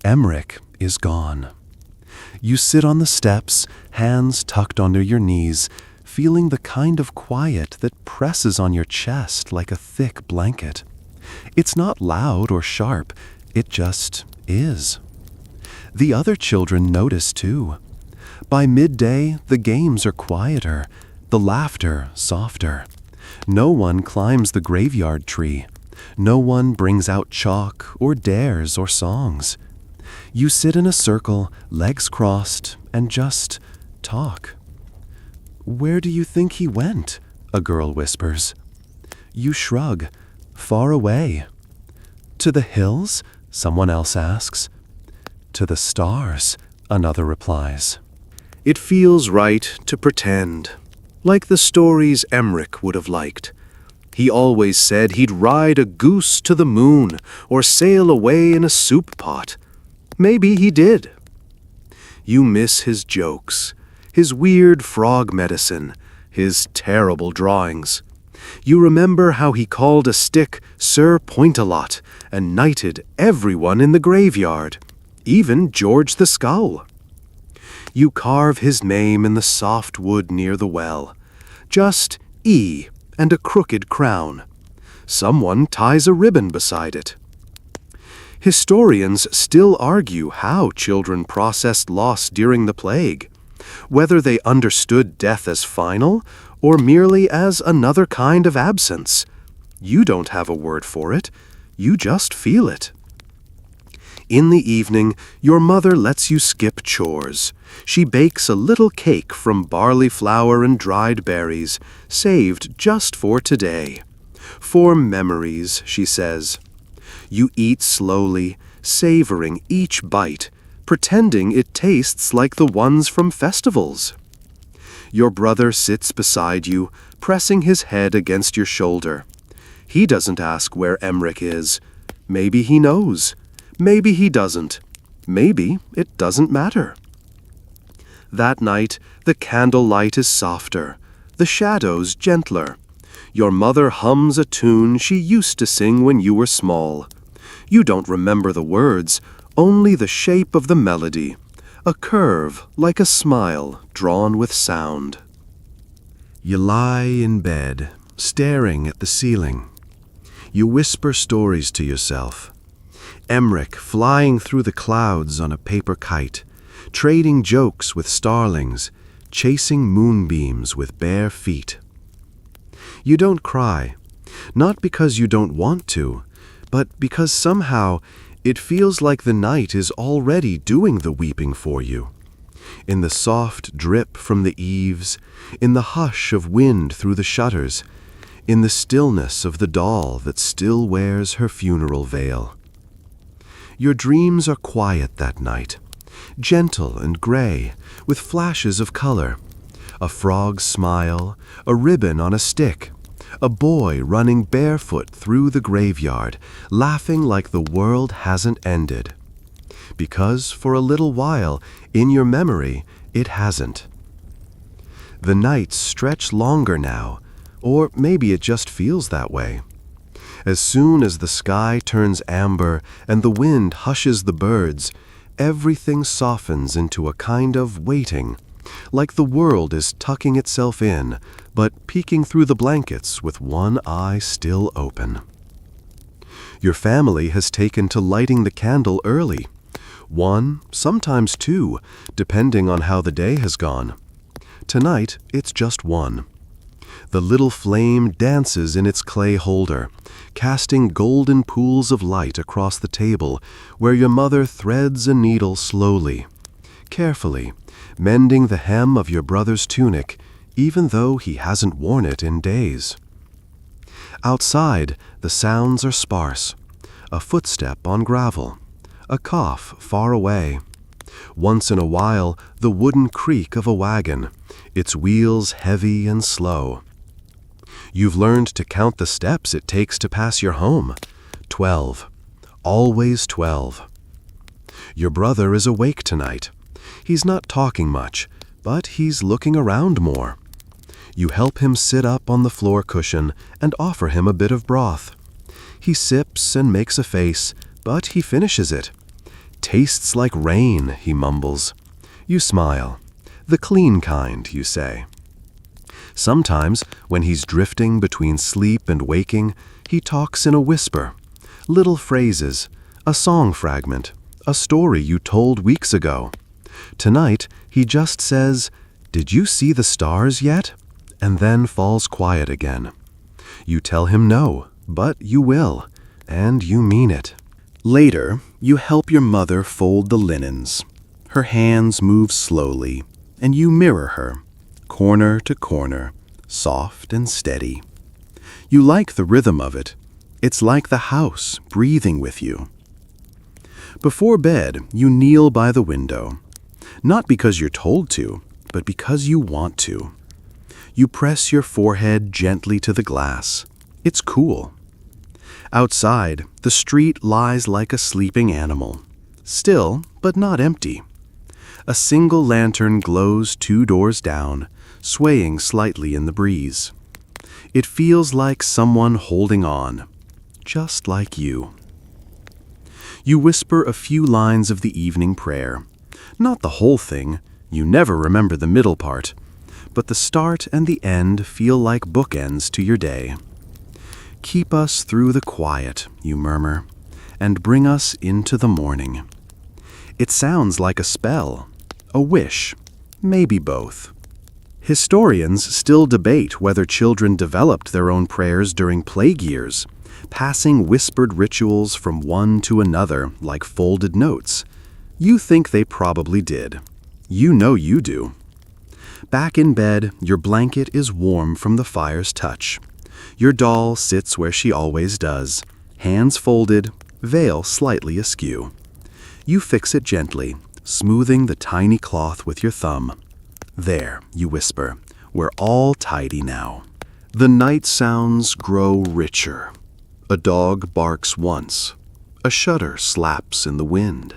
Emmerich is gone. You sit on the steps, hands tucked under your knees, feeling the kind of quiet that presses on your chest like a thick blanket. It's not loud or sharp, it just is. The other children notice too. By midday, the games are quieter, the laughter softer. No one climbs the graveyard tree. No one brings out chalk or dares or songs. You sit in a circle, legs crossed, and just talk. "Where do you think he went?" a girl whispers. You shrug. "Far away." "To the hills?" someone else asks. "To the stars," another replies. It feels right to pretend, like the stories Emmerich would have liked. He always said he'd ride a goose to the moon or sail away in a soup pot. Maybe he did. You miss his jokes, his weird frog medicine, his terrible drawings. You remember how he called a stick Sir Point-a-lot and knighted everyone in the graveyard, even George the Skull. You carve his name in the soft wood near the well. Just E and a crooked crown. Someone ties a ribbon beside it. Historians still argue how children processed loss during the plague, whether they understood death as final or merely as another kind of absence. You don't have a word for it. You just feel it. In the evening, your mother lets you skip chores. She bakes a little cake from barley flour and dried berries, saved just for today. For memories, she says. You eat slowly, savoring each bite, pretending it tastes like the ones from festivals. Your brother sits beside you, pressing his head against your shoulder. He doesn't ask where Emmerich is. Maybe he knows. Maybe he doesn't. Maybe it doesn't matter. That night, the candlelight is softer, the shadows gentler. Your mother hums a tune she used to sing when you were small. You don't remember the words, only the shape of the melody, a curve like a smile drawn with sound. You lie in bed, staring at the ceiling. You whisper stories to yourself. Emmerich flying through the clouds on a paper kite, trading jokes with starlings, chasing moonbeams with bare feet. You don't cry, not because you don't want to, but because somehow it feels like the night is already doing the weeping for you. In the soft drip from the eaves, in the hush of wind through the shutters, in the stillness of the doll that still wears her funeral veil. Your dreams are quiet that night, gentle and gray, with flashes of color. A frog's smile, a ribbon on a stick, a boy running barefoot through the graveyard, laughing like the world hasn't ended. Because for a little while, in your memory, it hasn't. The nights stretch longer now, or maybe it just feels that way. As soon as the sky turns amber and the wind hushes the birds, everything softens into a kind of waiting, like the world is tucking itself in, but peeking through the blankets with one eye still open. Your family has taken to lighting the candle early. One, sometimes two, depending on how the day has gone. Tonight, it's just one. The little flame dances in its clay holder, casting golden pools of light across the table where your mother threads a needle slowly, carefully, mending the hem of your brother's tunic, even though he hasn't worn it in days. Outside, the sounds are sparse. A footstep on gravel, a cough far away, Once in a while, the wooden creak of a wagon, its wheels heavy and slow. You've learned to count the steps it takes to pass your home. 12. Always 12. Your brother is awake tonight. He's not talking much, but he's looking around more. You help him sit up on the floor cushion and offer him a bit of broth. He sips and makes a face, but he finishes it. Tastes like rain, he mumbles. You smile. The clean kind, you say. Sometimes, when he's drifting between sleep and waking, he talks in a whisper. Little phrases, a song fragment, a story you told weeks ago. Tonight, he just says, "Did you see the stars yet?" and then falls quiet again. You tell him no, but you will, and you mean it. Later, you help your mother fold the linens. Her hands move slowly, and you mirror her, corner to corner, soft and steady. You like the rhythm of it. It's like the house breathing with you. Before bed, you kneel by the window, not because you're told to, but because you want to. You press your forehead gently to the glass. It's cool. Outside, the street lies like a sleeping animal, still but not empty. A single lantern glows 2 doors down, swaying slightly in the breeze. It feels like someone holding on, just like you. You whisper a few lines of the evening prayer. Not the whole thing, you never remember the middle part, but the start and the end feel like bookends to your day. Keep us through the quiet, you murmur, and bring us into the morning. It sounds like a spell, a wish, maybe both. Historians still debate whether children developed their own prayers during plague years, passing whispered rituals from one to another like folded notes. You think they probably did. You know you do. Back in bed, your blanket is warm from the fire's touch. Your doll sits where she always does, hands folded, veil slightly askew. You fix it gently, smoothing the tiny cloth with your thumb. There, you whisper, we're all tidy now. The night sounds grow richer. A dog barks once. A shutter slaps in the wind.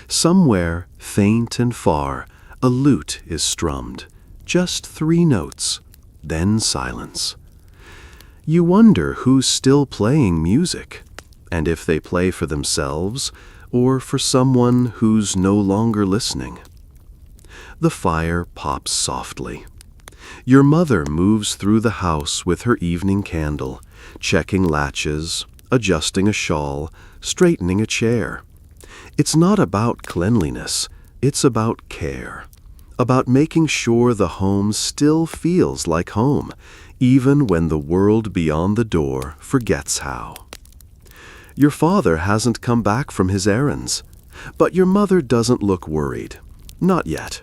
Somewhere, faint and far, a lute is strummed. Just 3 notes, then silence. You wonder who's still playing music, and if they play for themselves or for someone who's no longer listening. The fire pops softly. Your mother moves through the house with her evening candle, checking latches, adjusting a shawl, straightening a chair. It's not about cleanliness, it's about care. About making sure the home still feels like home, even when the world beyond the door forgets how. Your father hasn't come back from his errands, but your mother doesn't look worried. Not yet.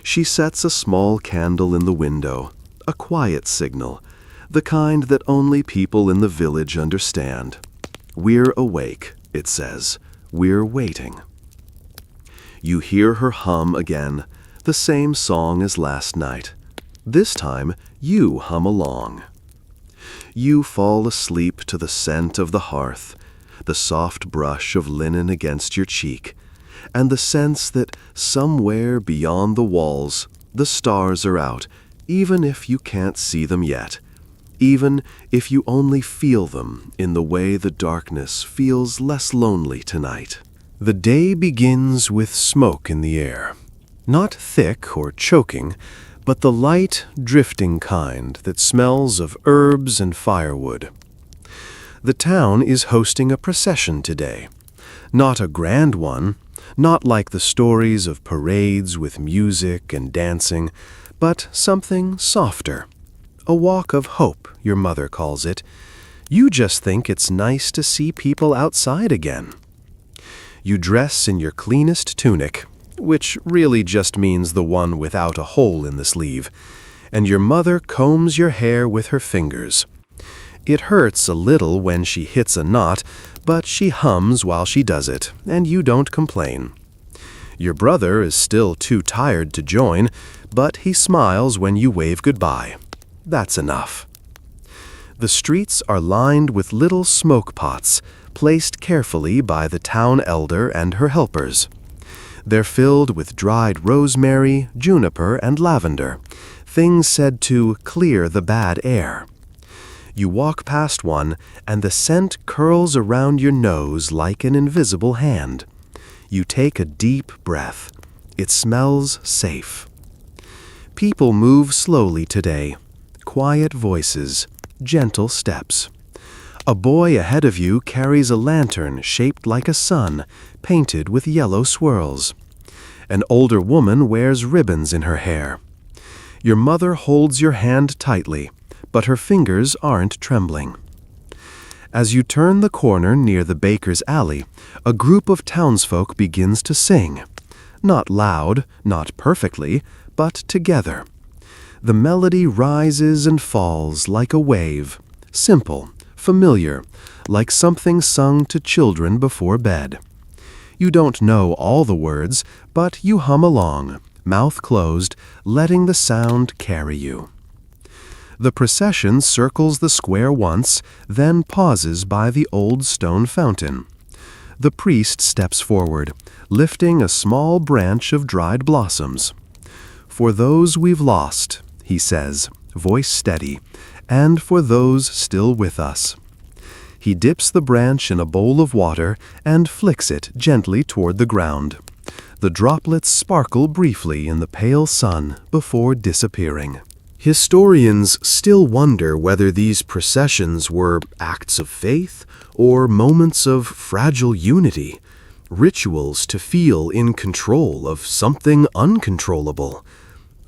She sets a small candle in the window, a quiet signal, the kind that only people in the village understand. We're awake, it says. We're waiting. You hear her hum again, the same song as last night. This time, you hum along. You fall asleep to the scent of the hearth, the soft brush of linen against your cheek, and the sense that somewhere beyond the walls, the stars are out, even if you can't see them yet, even if you only feel them in the way the darkness feels less lonely tonight. The day begins with smoke in the air. Not thick or choking, but the light, drifting kind that smells of herbs and firewood. The town is hosting a procession today. Not a grand one, not like the stories of parades with music and dancing, but something softer. A walk of hope, your mother calls it. You just think it's nice to see people outside again. You dress in your cleanest tunic, which really just means the one without a hole in the sleeve, and your mother combs your hair with her fingers. It hurts a little when she hits a knot, but she hums while she does it, and you don't complain. Your brother is still too tired to join, but he smiles when you wave goodbye. That's enough. The streets are lined with little smoke pots, placed carefully by the town elder and her helpers. They're filled with dried rosemary, juniper, and lavender, things said to clear the bad air. You walk past one, and the scent curls around your nose like an invisible hand. You take a deep breath. It smells safe. People move slowly today. Quiet voices, gentle steps. A boy ahead of you carries a lantern shaped like a sun, painted with yellow swirls. An older woman wears ribbons in her hair. Your mother holds your hand tightly, but her fingers aren't trembling. As you turn the corner near the baker's alley, a group of townsfolk begins to sing. Not loud, not perfectly, but together. The melody rises and falls like a wave, simple, familiar, like something sung to children before bed. You don't know all the words, but you hum along, mouth closed, letting the sound carry you. The procession circles the square once, then pauses by the old stone fountain. The priest steps forward, lifting a small branch of dried blossoms. "For those we've lost," he says, voice steady, "and for those still with us." He dips the branch in a bowl of water and flicks it gently toward the ground. The droplets sparkle briefly in the pale sun before disappearing. Historians still wonder whether these processions were acts of faith or moments of fragile unity, rituals to feel in control of something uncontrollable.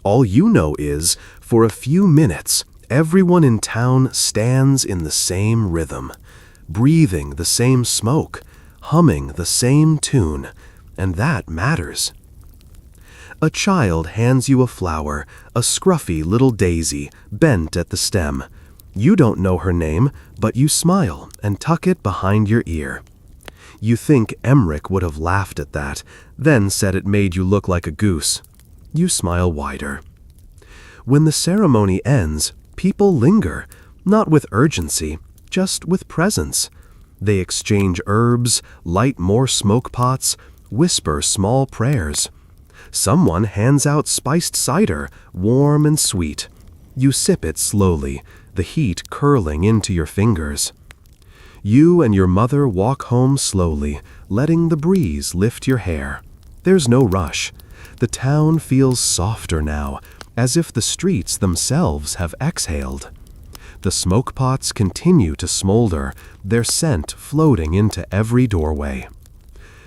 All you know is, for a few minutes, everyone in town stands in the same rhythm, breathing the same smoke, humming the same tune, and that matters. A child hands you a flower, a scruffy little daisy, bent at the stem. You don't know her name, but you smile and tuck it behind your ear. You think Emmerich would have laughed at that, then said it made you look like a goose. You smile wider. When the ceremony ends, people linger, not with urgency, just with presence. They exchange herbs, light more smoke pots, whisper small prayers. Someone hands out spiced cider, warm and sweet. You sip it slowly, the heat curling into your fingers. You and your mother walk home slowly, letting the breeze lift your hair. There's no rush. The town feels softer now, as if the streets themselves have exhaled. The smoke pots continue to smolder, their scent floating into every doorway.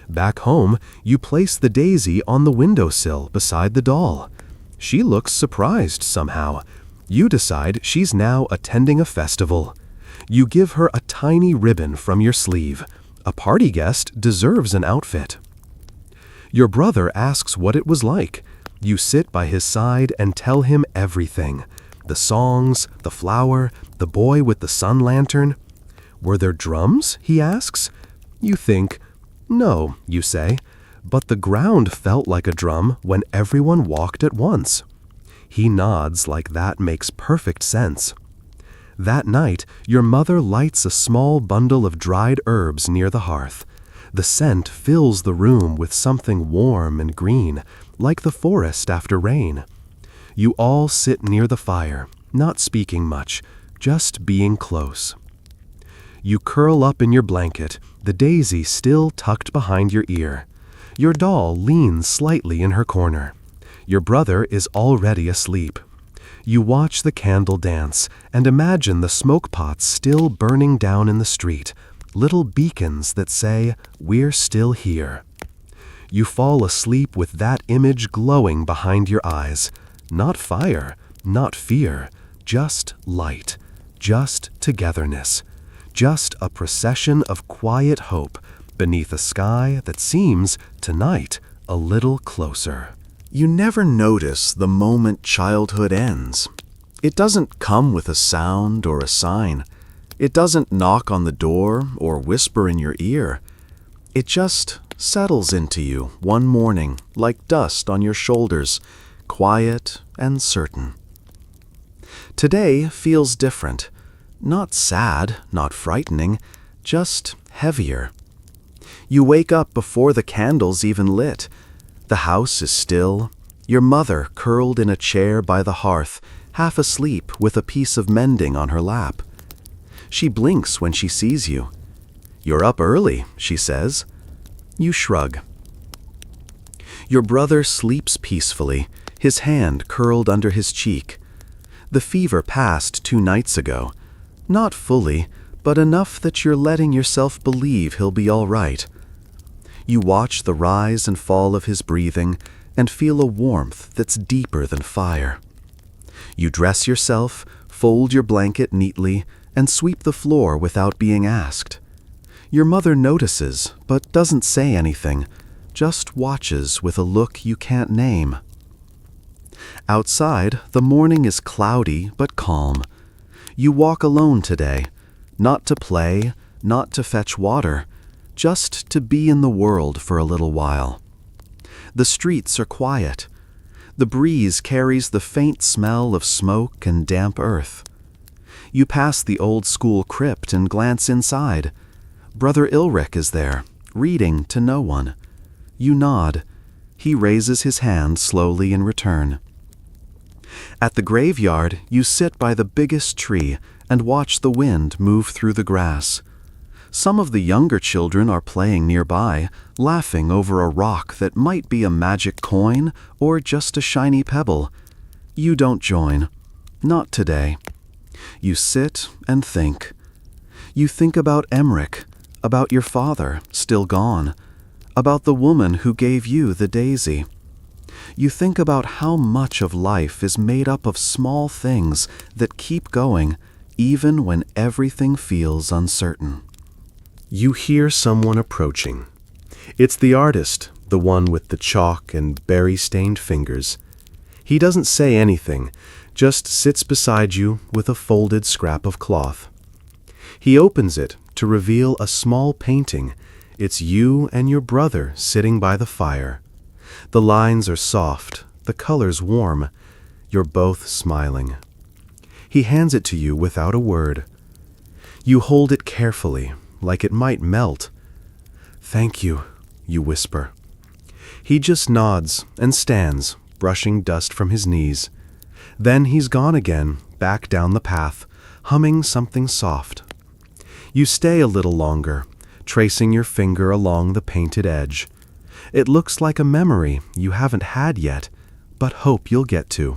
Back home, you place the daisy on the windowsill beside the doll. She looks surprised somehow. You decide she's now attending a festival. You give her a tiny ribbon from your sleeve. A party guest deserves an outfit. Your brother asks what it was like. You sit by his side and tell him everything. The songs, the flower, the boy with the sun lantern. "Were there drums?" he asks. You think, "No," you say, "but the ground felt like a drum when everyone walked at once." He nods like that makes perfect sense. That night, your mother lights a small bundle of dried herbs near the hearth. The scent fills the room with something warm and green, like the forest after rain. You all sit near the fire, not speaking much, just being close. You curl up in your blanket, the daisy still tucked behind your ear. Your doll leans slightly in her corner. Your brother is already asleep. You watch the candle dance and imagine the smoke pots still burning down in the street, little beacons that say, "We're still here." You fall asleep with that image glowing behind your eyes. Not fire, not fear, just light, just togetherness, just a procession of quiet hope beneath a sky that seems, tonight, a little closer. You never notice the moment childhood ends. It doesn't come with a sound or a sign. It doesn't knock on the door or whisper in your ear. It just settles into you one morning like dust on your shoulders, quiet and certain. Today feels different. Not sad, not frightening, just heavier. You wake up before the candle's even lit. The house is still. Your mother curled in a chair by the hearth, half asleep with a piece of mending on her lap. She blinks when she sees you. "You're up early," she says. You shrug. Your brother sleeps peacefully, his hand curled under his cheek. The fever passed 2 nights ago. Not fully, but enough that you're letting yourself believe he'll be all right. You watch the rise and fall of his breathing and feel a warmth that's deeper than fire. You dress yourself, fold your blanket neatly, and sweep the floor without being asked. Your mother notices, but doesn't say anything, just watches with a look you can't name. Outside, the morning is cloudy but calm. You walk alone today, not to play, not to fetch water, just to be in the world for a little while. The streets are quiet. The breeze carries the faint smell of smoke and damp earth. You pass the old-school crypt and glance inside. Brother Ilric is there, reading to no one. You nod. He raises his hand slowly in return. At the graveyard, you sit by the biggest tree and watch the wind move through the grass. Some of the younger children are playing nearby, laughing over a rock that might be a magic coin or just a shiny pebble. You don't join. Not today. You sit and think. You think about Emmerich, about your father, still gone, about the woman who gave you the daisy. You think about how much of life is made up of small things that keep going, even when everything feels uncertain. You hear someone approaching. It's the artist, the one with the chalk and berry-stained fingers. He doesn't say anything, just sits beside you with a folded scrap of cloth. He opens it to reveal a small painting. It's you and your brother sitting by the fire. The lines are soft, the colors warm. You're both smiling. He hands it to you without a word. You hold it carefully, like it might melt. "Thank you," you whisper. He just nods and stands, brushing dust from his knees. Then he's gone again, back down the path, humming something soft. You stay a little longer, tracing your finger along the painted edge. It looks like a memory you haven't had yet, but hope you'll get to.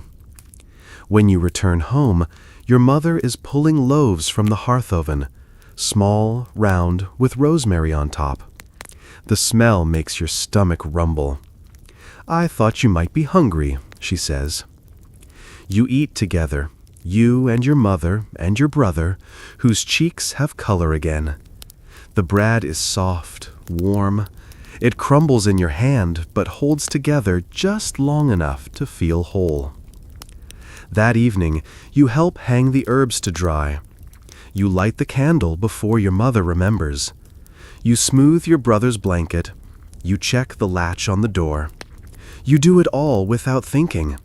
When you return home, your mother is pulling loaves from the hearth oven, small, round, with rosemary on top. The smell makes your stomach rumble. "I thought you might be hungry," she says. You eat together, you and your mother and your brother, whose cheeks have color again. The bread is soft, warm. It crumbles in your hand, but holds together just long enough to feel whole. That evening, you help hang the herbs to dry. You light the candle before your mother remembers. You smooth your brother's blanket. You check the latch on the door. You do it all without thinking,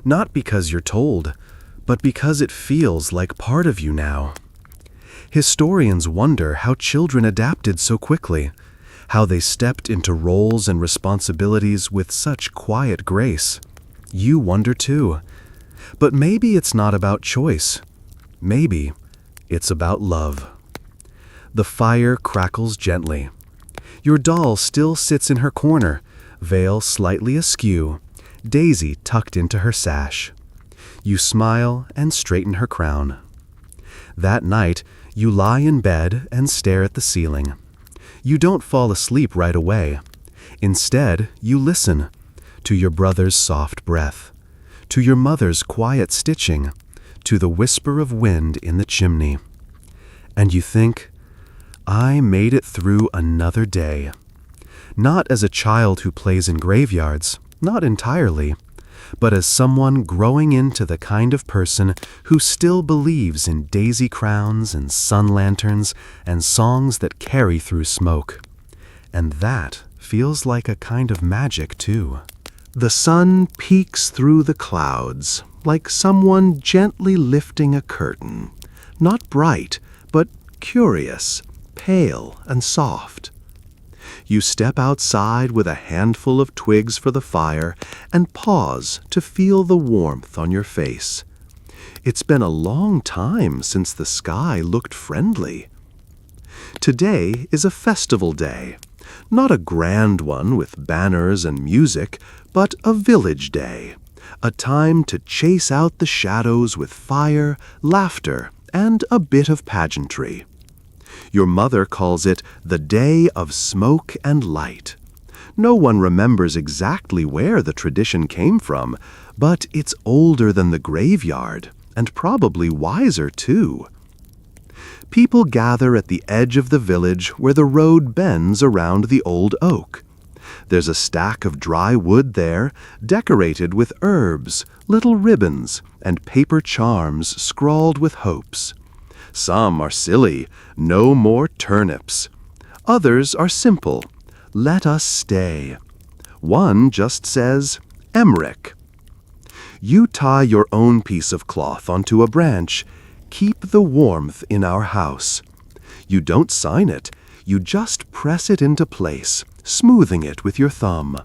not because you're told, but because it feels like part of you now. Historians wonder how children adapted so quickly, how they stepped into roles and responsibilities with such quiet grace. You wonder too. But maybe it's not about choice. Maybe it's about love. The fire crackles gently. Your doll still sits in her corner, veil slightly askew, daisy tucked into her sash. You smile and straighten her crown. That night, you lie in bed and stare at the ceiling. You don't fall asleep right away. Instead, you listen to your brother's soft breath, to your mother's quiet stitching, to the whisper of wind in the chimney. And you think, I made it through another day. Not as a child who plays in graveyards, not entirely, but as someone growing into the kind of person who still believes in daisy crowns and sun lanterns and songs that carry through smoke. And that feels like a kind of magic, too. The sun peeks through the clouds, like someone gently lifting a curtain. Not bright, but curious, pale and soft. You step outside with a handful of twigs for the fire and pause to feel the warmth on your face. It's been a long time since the sky looked friendly. Today is a festival day, not a grand one with banners and music, but a village day, a time to chase out the shadows with fire, laughter, and a bit of pageantry. Your mother calls it the Day of Smoke and Light. No one remembers exactly where the tradition came from, but it's older than the graveyard, and probably wiser too. People gather at the edge of the village where the road bends around the old oak. There's a stack of dry wood there, decorated with herbs, little ribbons, and paper charms scrawled with hopes. Some are silly, no more turnips. Others are simple, let us stay. One just says, Emmerich. You tie your own piece of cloth onto a branch. Keep the warmth in our house. You don't sign it, you just press it into place, smoothing it with your thumb.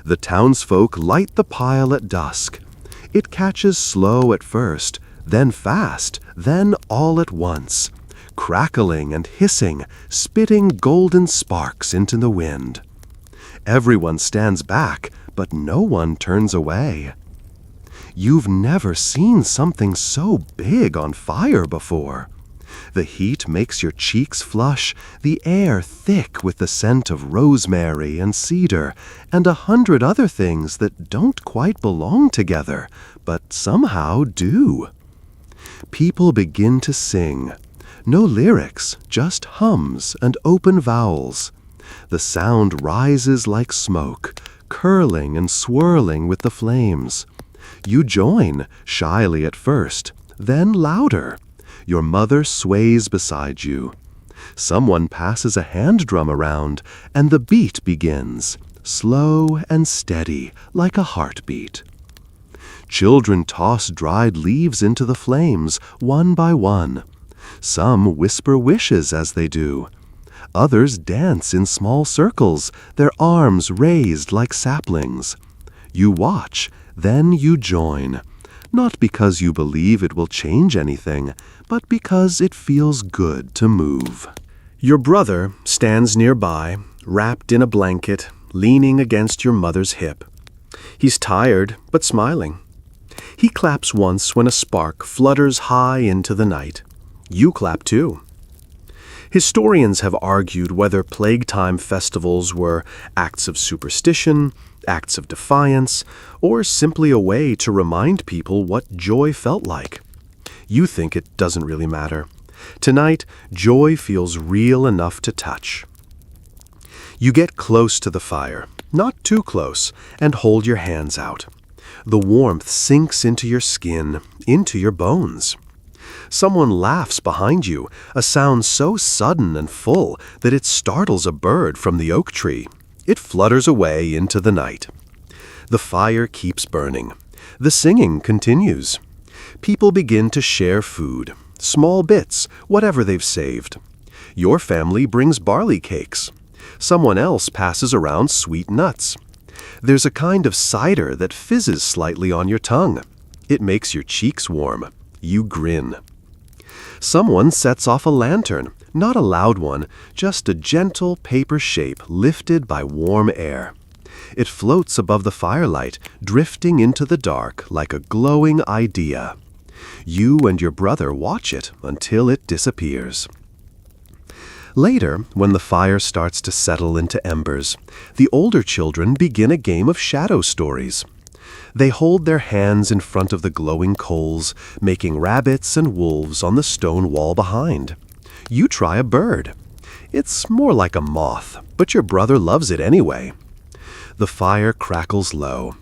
The townsfolk light the pile at dusk. It catches slow at first, then fast, then all at once, crackling and hissing, spitting golden sparks into the wind. Everyone stands back, but no one turns away. You've never seen something so big on fire before. The heat makes your cheeks flush, the air thick with the scent of rosemary and cedar, and 100 other things that don't quite belong together, but somehow do. People begin to sing. No lyrics, just hums and open vowels. The sound rises like smoke, curling and swirling with the flames. You join, shyly at first, then louder. Your mother sways beside you. Someone passes a hand drum around, and the beat begins, slow and steady, like a heartbeat. Children toss dried leaves into the flames, one by one. Some whisper wishes as they do. Others dance in small circles, their arms raised like saplings. You watch, then you join. Not because you believe it will change anything, but because it feels good to move. Your brother stands nearby, wrapped in a blanket, leaning against your mother's hip. He's tired, but smiling. He claps once when a spark flutters high into the night. You clap too. Historians have argued whether plague time festivals were acts of superstition, acts of defiance, or simply a way to remind people what joy felt like. You think it doesn't really matter. Tonight, joy feels real enough to touch. You get close to the fire, not too close, and hold your hands out. The warmth sinks into your skin, into your bones. Someone laughs behind you, a sound so sudden and full that it startles a bird from the oak tree. It flutters away into the night. The fire keeps burning. The singing continues. People begin to share food, small bits, whatever they've saved. Your family brings barley cakes. Someone else passes around sweet nuts. There's a kind of cider that fizzes slightly on your tongue. It makes your cheeks warm. You grin. Someone sets off a lantern, not a loud one, just a gentle paper shape lifted by warm air. It floats above the firelight, drifting into the dark like a glowing idea. You and your brother watch it until it disappears. Later, when the fire starts to settle into embers, the older children begin a game of shadow stories. They hold their hands in front of the glowing coals, making rabbits and wolves on the stone wall behind. You try a bird. It's more like a moth, but your brother loves it anyway. The fire crackles low.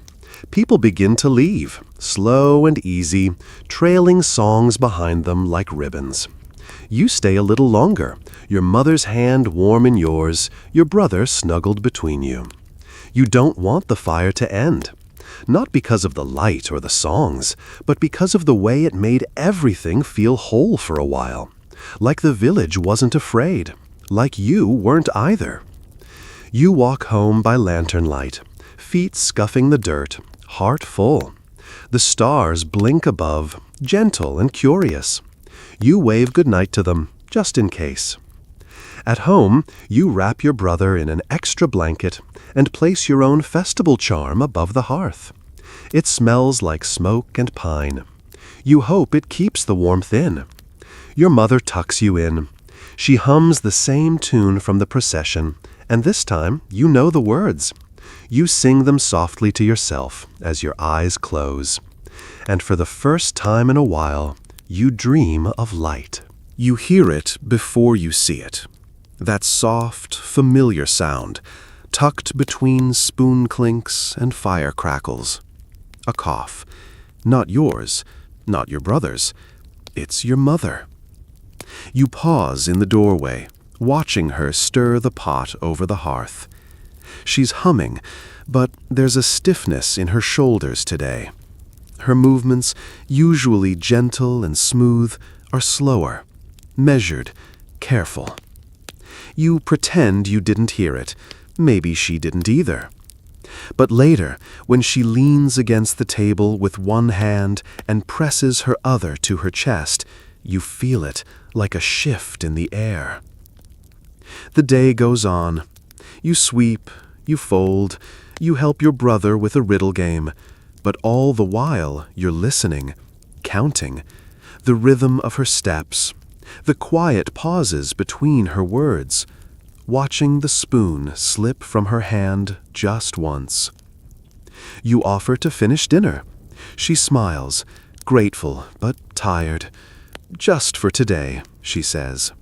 People begin to leave, slow and easy, trailing songs behind them like ribbons. You stay a little longer, your mother's hand warm in yours, your brother snuggled between you. You don't want the fire to end. Not because of the light or the songs, but because of the way it made everything feel whole for a while. Like the village wasn't afraid. Like you weren't either. You walk home by lantern light, feet scuffing the dirt, heart full. The stars blink above, gentle and curious. You wave goodnight to them, just in case. At home, you wrap your brother in an extra blanket and place your own festival charm above the hearth. It smells like smoke and pine. You hope it keeps the warmth in. Your mother tucks you in. She hums the same tune from the procession, and this time you know the words. You sing them softly to yourself as your eyes close. And for the first time in a while, you dream of light. You hear it before you see it. That soft, familiar sound, tucked between spoon clinks and fire crackles. A cough. Not yours, not your brother's. It's your mother. You pause in the doorway, watching her stir the pot over the hearth. She's humming, but there's a stiffness in her shoulders today. Her movements, usually gentle and smooth, are slower, measured, careful. You pretend you didn't hear it. Maybe she didn't either. But later, when she leans against the table with one hand and presses her other to her chest, you feel it like a shift in the air. The day goes on. You sweep, you fold, you help your brother with a riddle game, but all the while you're listening, counting, the rhythm of her steps, the quiet pauses between her words, watching the spoon slip from her hand just once. You offer to finish dinner. She smiles, grateful but tired. Just for today, she says.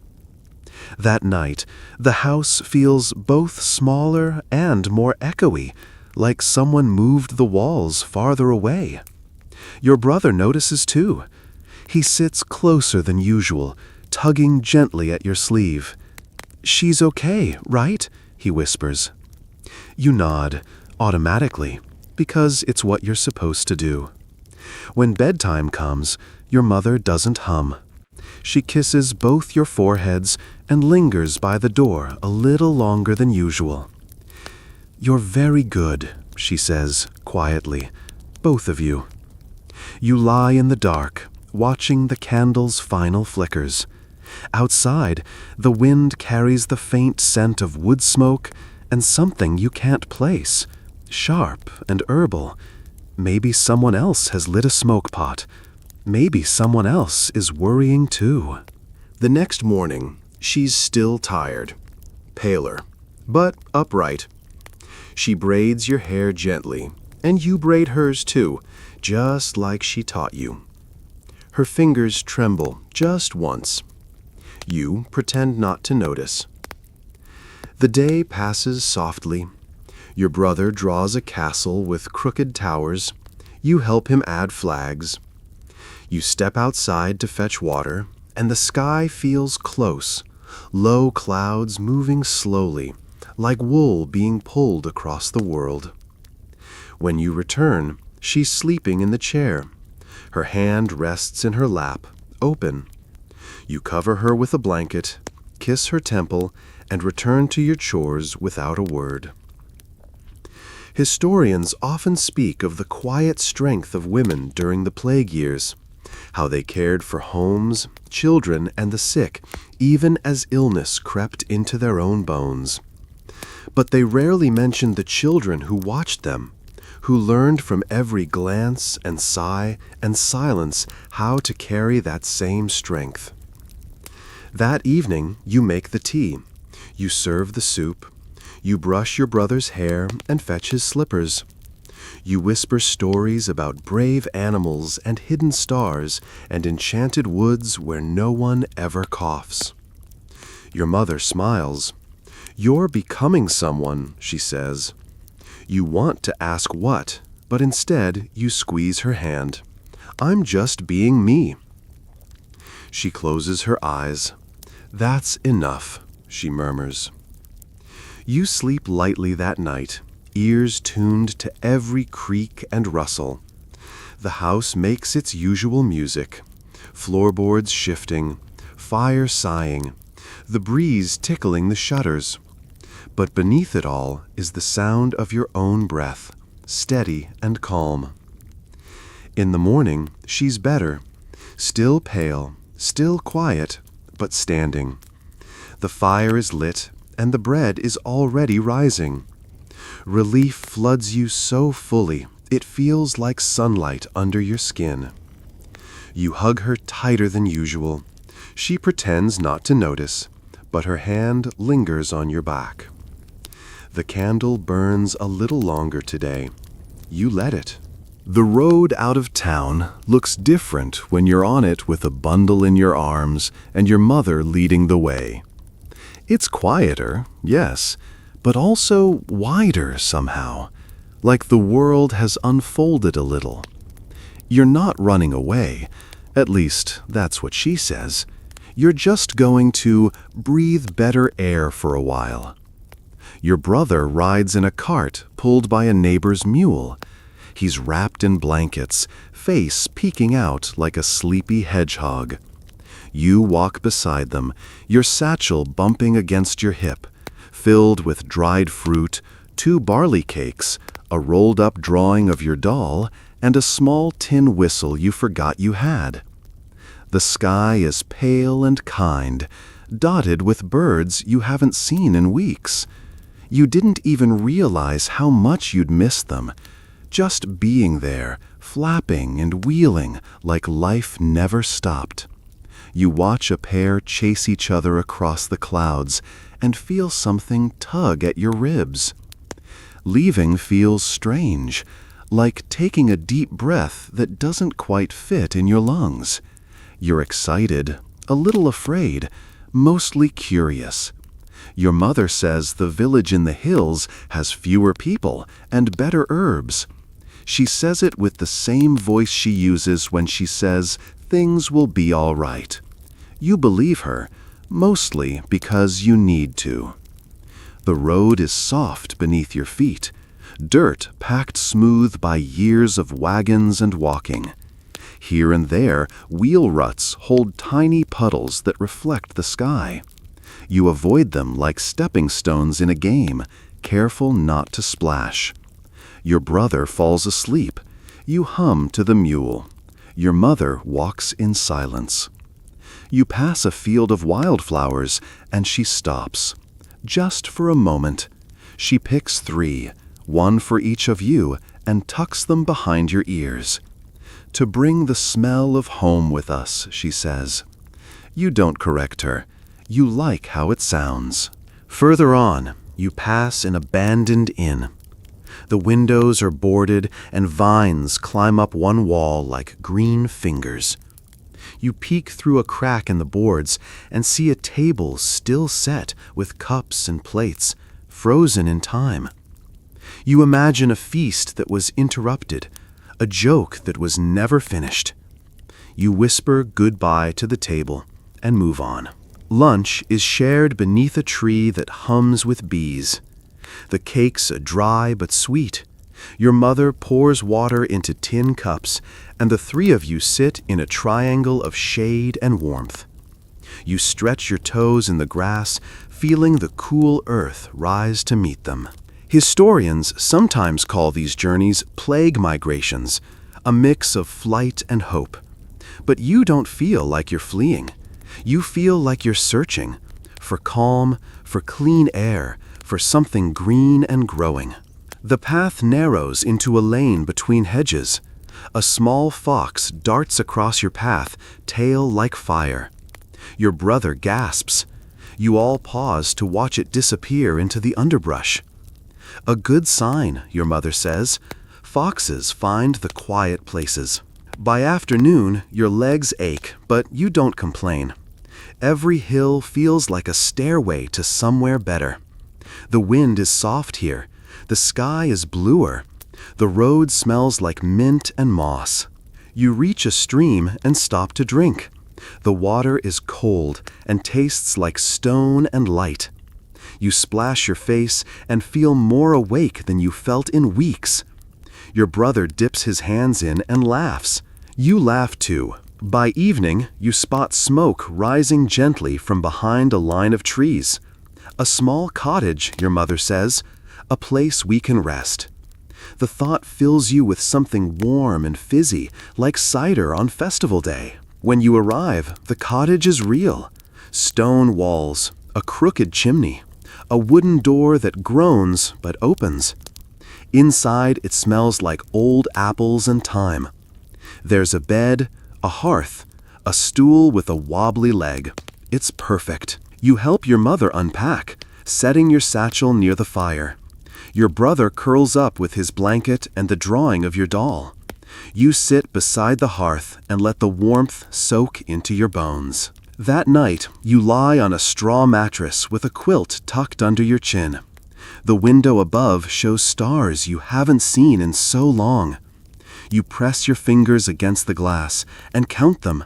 That night, the house feels both smaller and more echoey, like someone moved the walls farther away. Your brother notices too. He sits closer than usual, tugging gently at your sleeve. "She's okay, right?" he whispers. You nod, automatically, because it's what you're supposed to do. When bedtime comes, your mother doesn't hum. She kisses both your foreheads and lingers by the door a little longer than usual. "You're very good," she says, quietly, "both of you." You lie in the dark, watching the candle's final flickers. Outside, the wind carries the faint scent of wood smoke and something you can't place, sharp and herbal. Maybe someone else has lit a smoke pot. Maybe someone else is worrying too. The next morning, she's still tired, paler, but upright. She braids your hair gently, and you braid hers too, just like she taught you. Her fingers tremble just once. You pretend not to notice. The day passes softly. Your brother draws a castle with crooked towers. You help him add flags. You step outside to fetch water, and the sky feels close, low clouds moving slowly, like wool being pulled across the world. When you return, she's sleeping in the chair. Her hand rests in her lap, open. You cover her with a blanket, kiss her temple, and return to your chores without a word. Historians often speak of the quiet strength of women during the plague years, how they cared for homes, children, and the sick, even as illness crept into their own bones. But they rarely mentioned the children who watched them, who learned from every glance and sigh and silence how to carry that same strength. That evening, you make the tea. You serve the soup. You brush your brother's hair and fetch his slippers. You whisper stories about brave animals and hidden stars and enchanted woods where no one ever coughs. Your mother smiles. "You're becoming someone," she says. You want to ask what, but instead you squeeze her hand. "I'm just being me." She closes her eyes. "That's enough," she murmurs. You sleep lightly that night, ears tuned to every creak and rustle. The house makes its usual music, floorboards shifting, fire sighing, the breeze tickling the shutters. But beneath it all is the sound of your own breath, steady and calm. In the morning, she's better, still pale, still quiet, but standing. The fire is lit, and the bread is already rising. Relief floods you so fully, it feels like sunlight under your skin. You hug her tighter than usual. She pretends not to notice, but her hand lingers on your back. The candle burns a little longer today. You let it. The road out of town looks different when you're on it with a bundle in your arms and your mother leading the way. It's quieter, yes, but also wider somehow, like the world has unfolded a little. You're not running away, at least that's what she says. You're just going to breathe better air for a while. Your brother rides in a cart pulled by a neighbor's mule. He's wrapped in blankets, face peeking out like a sleepy hedgehog. You walk beside them, your satchel bumping against your hip, filled with dried fruit, 2 barley cakes, a rolled-up drawing of your doll, and a small tin whistle you forgot you had. The sky is pale and kind, dotted with birds you haven't seen in weeks. You didn't even realize how much you'd missed them, just being there, flapping and wheeling like life never stopped. You watch a pair chase each other across the clouds and feel something tug at your ribs. Leaving feels strange, like taking a deep breath that doesn't quite fit in your lungs. You're excited, a little afraid, mostly curious. Your mother says the village in the hills has fewer people and better herbs. She says it with the same voice she uses when she says things will be all right. You believe her, mostly because you need to. The road is soft beneath your feet, dirt packed smooth by years of wagons and walking. Here and there, wheel ruts hold tiny puddles that reflect the sky. You avoid them like stepping stones in a game, careful not to splash. Your brother falls asleep. You hum to the mule. Your mother walks in silence. You pass a field of wildflowers, and she stops. Just for a moment. She picks 3, 1 for each of you, and tucks them behind your ears. "To bring the smell of home with us," she says. You don't correct her. You like how it sounds. Further on, you pass an abandoned inn. The windows are boarded and vines climb up one wall like green fingers. You peek through a crack in the boards and see a table still set with cups and plates, frozen in time. You imagine a feast that was interrupted, a joke that was never finished. You whisper goodbye to the table and move on. Lunch is shared beneath a tree that hums with bees. The cakes are dry but sweet. Your mother pours water into tin cups, and the 3 of you sit in a triangle of shade and warmth. You stretch your toes in the grass, feeling the cool earth rise to meet them. Historians sometimes call these journeys plague migrations, a mix of flight and hope. But you don't feel like you're fleeing. You feel like you're searching for calm, for clean air, for something green and growing. The path narrows into a lane between hedges. A small fox darts across your path, tail like fire. Your brother gasps. You all pause to watch it disappear into the underbrush. A good sign, your mother says. Foxes find the quiet places. By afternoon, your legs ache, but you don't complain. Every hill feels like a stairway to somewhere better. The wind is soft here. The sky is bluer. The road smells like mint and moss. You reach a stream and stop to drink. The water is cold and tastes like stone and light. You splash your face and feel more awake than you felt in weeks. Your brother dips his hands in and laughs. You laugh too. By evening, you spot smoke rising gently from behind a line of trees. A small cottage, your mother says, a place we can rest. The thought fills you with something warm and fizzy, like cider on festival day. When you arrive, the cottage is real. Stone walls, a crooked chimney, a wooden door that groans but opens. Inside, it smells like old apples and thyme. There's a bed, a hearth, a stool with a wobbly leg. It's perfect. You help your mother unpack, setting your satchel near the fire. Your brother curls up with his blanket and the drawing of your doll. You sit beside the hearth and let the warmth soak into your bones. That night, you lie on a straw mattress with a quilt tucked under your chin. The window above shows stars you haven't seen in so long. You press your fingers against the glass and count them,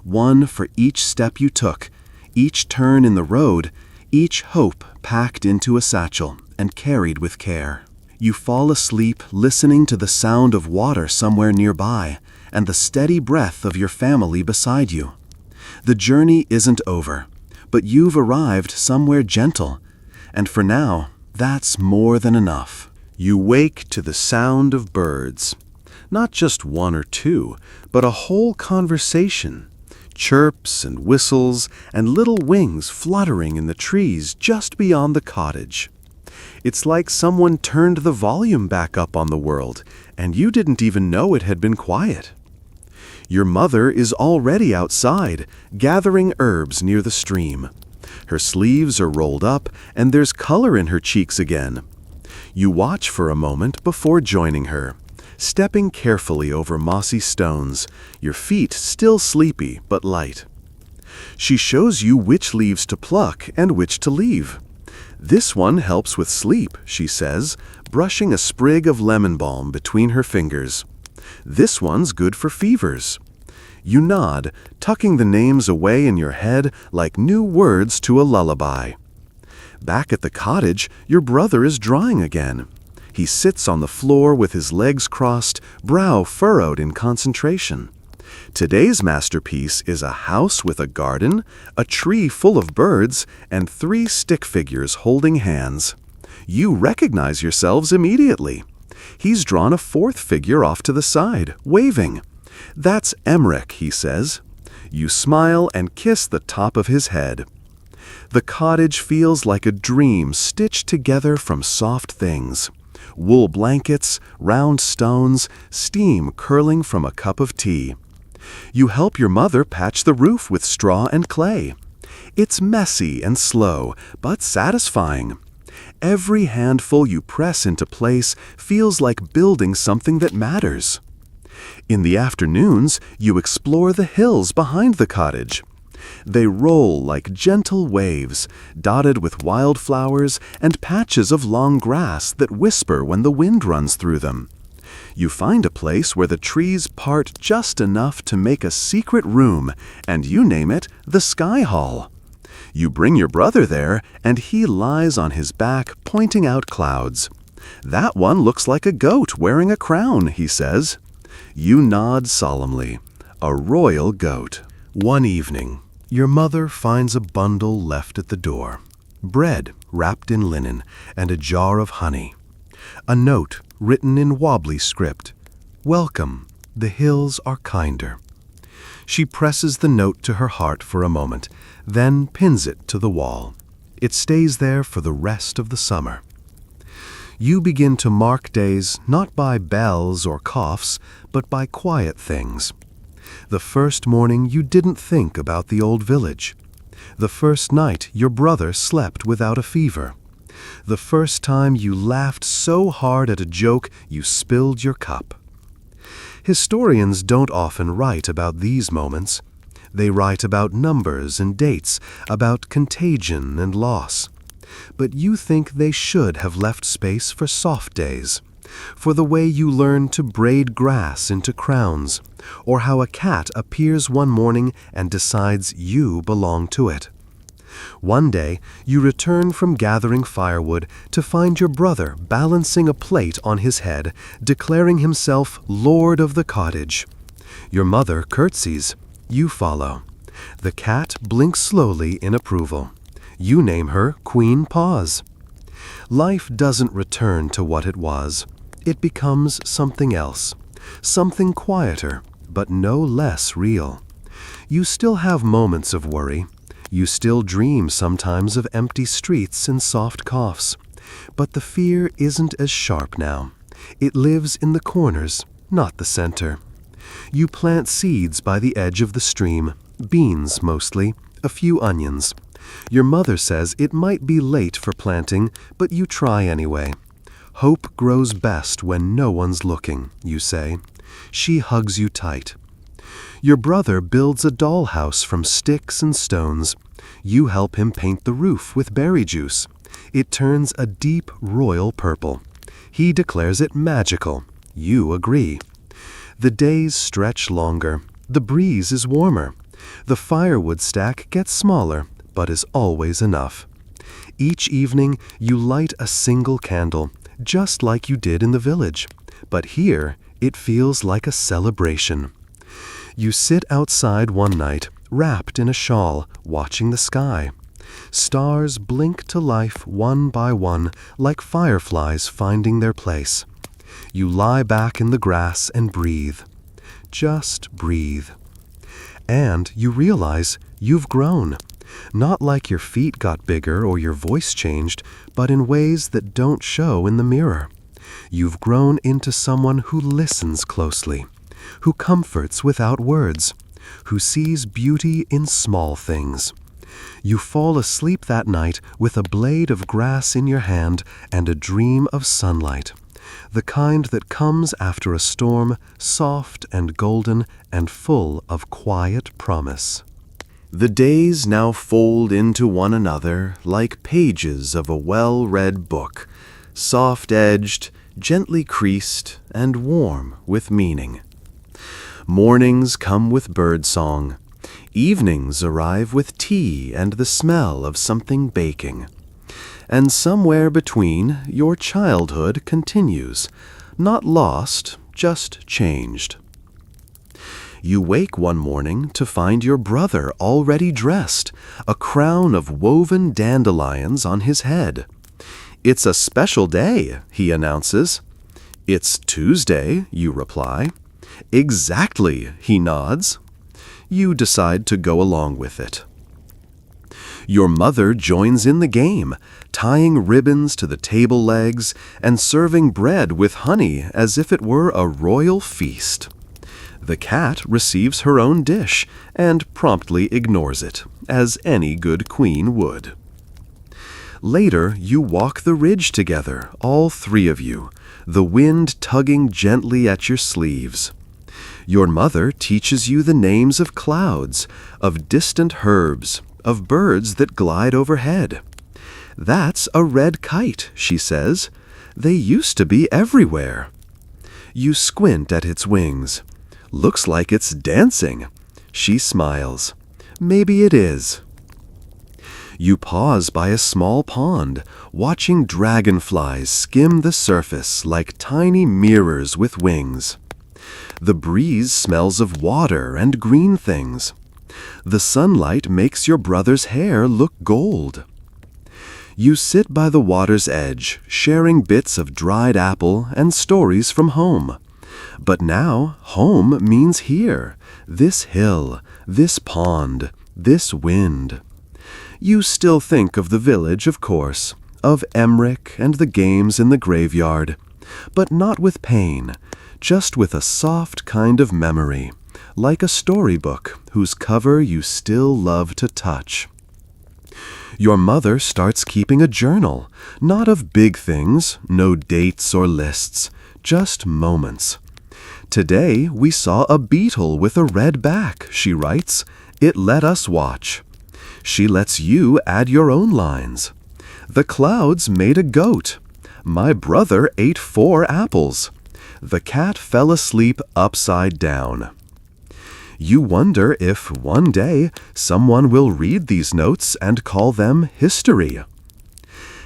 one for each step you took, each turn in the road, each hope packed into a satchel and carried with care. You fall asleep listening to the sound of water somewhere nearby and the steady breath of your family beside you. The journey isn't over, but you've arrived somewhere gentle, and for now, that's more than enough. You wake to the sound of birds. Not just one or two, but a whole conversation. Chirps and whistles and little wings fluttering in the trees just beyond the cottage. It's like someone turned the volume back up on the world, and you didn't even know it had been quiet. Your mother is already outside, gathering herbs near the stream. Her sleeves are rolled up, and there's color in her cheeks again. You watch for a moment before joining her, stepping carefully over mossy stones, your feet still sleepy but light. She shows you which leaves to pluck and which to leave. "This one helps with sleep," she says, brushing a sprig of lemon balm between her fingers. "This one's good for fevers." You nod, tucking the names away in your head like new words to a lullaby. Back at the cottage, your brother is drawing again. He sits on the floor with his legs crossed, brow furrowed in concentration. Today's masterpiece is a house with a garden, a tree full of birds, and 3 stick figures holding hands. You recognize yourselves immediately. He's drawn a 4th figure off to the side, waving. "That's Emmerich," he says. You smile and kiss the top of his head. The cottage feels like a dream stitched together from soft things. Wool blankets, round stones, steam curling from a cup of tea. You help your mother patch the roof with straw and clay. It's messy and slow, but satisfying. Every handful you press into place feels like building something that matters. In the afternoons, you explore the hills behind the cottage. They roll like gentle waves, dotted with wildflowers and patches of long grass that whisper when the wind runs through them. You find a place where the trees part just enough to make a secret room, and you name it the Sky Hall. You bring your brother there, and he lies on his back, pointing out clouds. "That one looks like a goat wearing a crown," he says. You nod solemnly. A royal goat. One evening, your mother finds a bundle left at the door. Bread wrapped in linen and a jar of honey. A note written in wobbly script. "Welcome, the hills are kinder." She presses the note to her heart for a moment, then pins it to the wall. It stays there for the rest of the summer. You begin to mark days not by bells or coughs, but by quiet things. The first morning you didn't think about the old village. The first night your brother slept without a fever. The first time you laughed so hard at a joke you spilled your cup. Historians don't often write about these moments. They write about numbers and dates, about contagion and loss. But you think they should have left space for soft days, for the way you learn to braid grass into crowns, or how a cat appears one morning and decides you belong to it. One day, you return from gathering firewood to find your brother balancing a plate on his head, declaring himself lord of the cottage. Your mother curtsies. You follow. The cat blinks slowly in approval. You name her Queen Paws. Life doesn't return to what it was. It becomes something else, something quieter, but no less real. You still have moments of worry. You still dream sometimes of empty streets and soft coughs. But the fear isn't as sharp now. It lives in the corners, not the center. You plant seeds by the edge of the stream, beans mostly, a few onions. Your mother says it might be late for planting, but you try anyway. Hope grows best when no one's looking, you say. She hugs you tight. Your brother builds a dollhouse from sticks and stones. You help him paint the roof with berry juice. It turns a deep royal purple. He declares it magical. You agree. The days stretch longer. The breeze is warmer. The firewood stack gets smaller, but is always enough. Each evening, you light a single candle, just like you did in the village. But here, it feels like a celebration. You sit outside one night, wrapped in a shawl, watching the sky. Stars blink to life one by one, like fireflies finding their place. You lie back in the grass and breathe. Just breathe. And you realize you've grown. Not like your feet got bigger or your voice changed, but in ways that don't show in the mirror. You've grown into someone who listens closely, who comforts without words, who sees beauty in small things. You fall asleep that night with a blade of grass in your hand and a dream of sunlight, the kind that comes after a storm, soft and golden and full of quiet promise. The days now fold into one another like pages of a well-read book, soft-edged, gently creased, and warm with meaning. Mornings come with birdsong. Evenings arrive with tea and the smell of something baking. And somewhere between, your childhood continues, not lost, just changed. You wake one morning to find your brother already dressed, a crown of woven dandelions on his head. "It's a special day," he announces. "It's Tuesday," you reply. "Exactly," he nods. You decide to go along with it. Your mother joins in the game, tying ribbons to the table legs and serving bread with honey as if it were a royal feast. The cat receives her own dish and promptly ignores it, as any good queen would. Later, you walk the ridge together, all three of you, the wind tugging gently at your sleeves. Your mother teaches you the names of clouds, of distant herbs, of birds that glide overhead. "That's a red kite," she says. "They used to be everywhere." You squint at its wings. "Looks like it's dancing." She smiles. "Maybe it is." You pause by a small pond, watching dragonflies skim the surface like tiny mirrors with wings. The breeze smells of water and green things. The sunlight makes your brother's hair look gold. You sit by the water's edge, sharing bits of dried apple and stories from home. But now, home means here, this hill, this pond, this wind. You still think of the village, of course, of Emmerich and the games in the graveyard, but not with pain, just with a soft kind of memory, like a storybook whose cover you still love to touch. Your mother starts keeping a journal, not of big things, no dates or lists, just moments. "Today we saw a beetle with a red back," she writes. "It let us watch." She lets you add your own lines. "The clouds made a goat. My brother ate 4 apples. The cat fell asleep upside down. You wonder if one day someone will read these notes and call them history.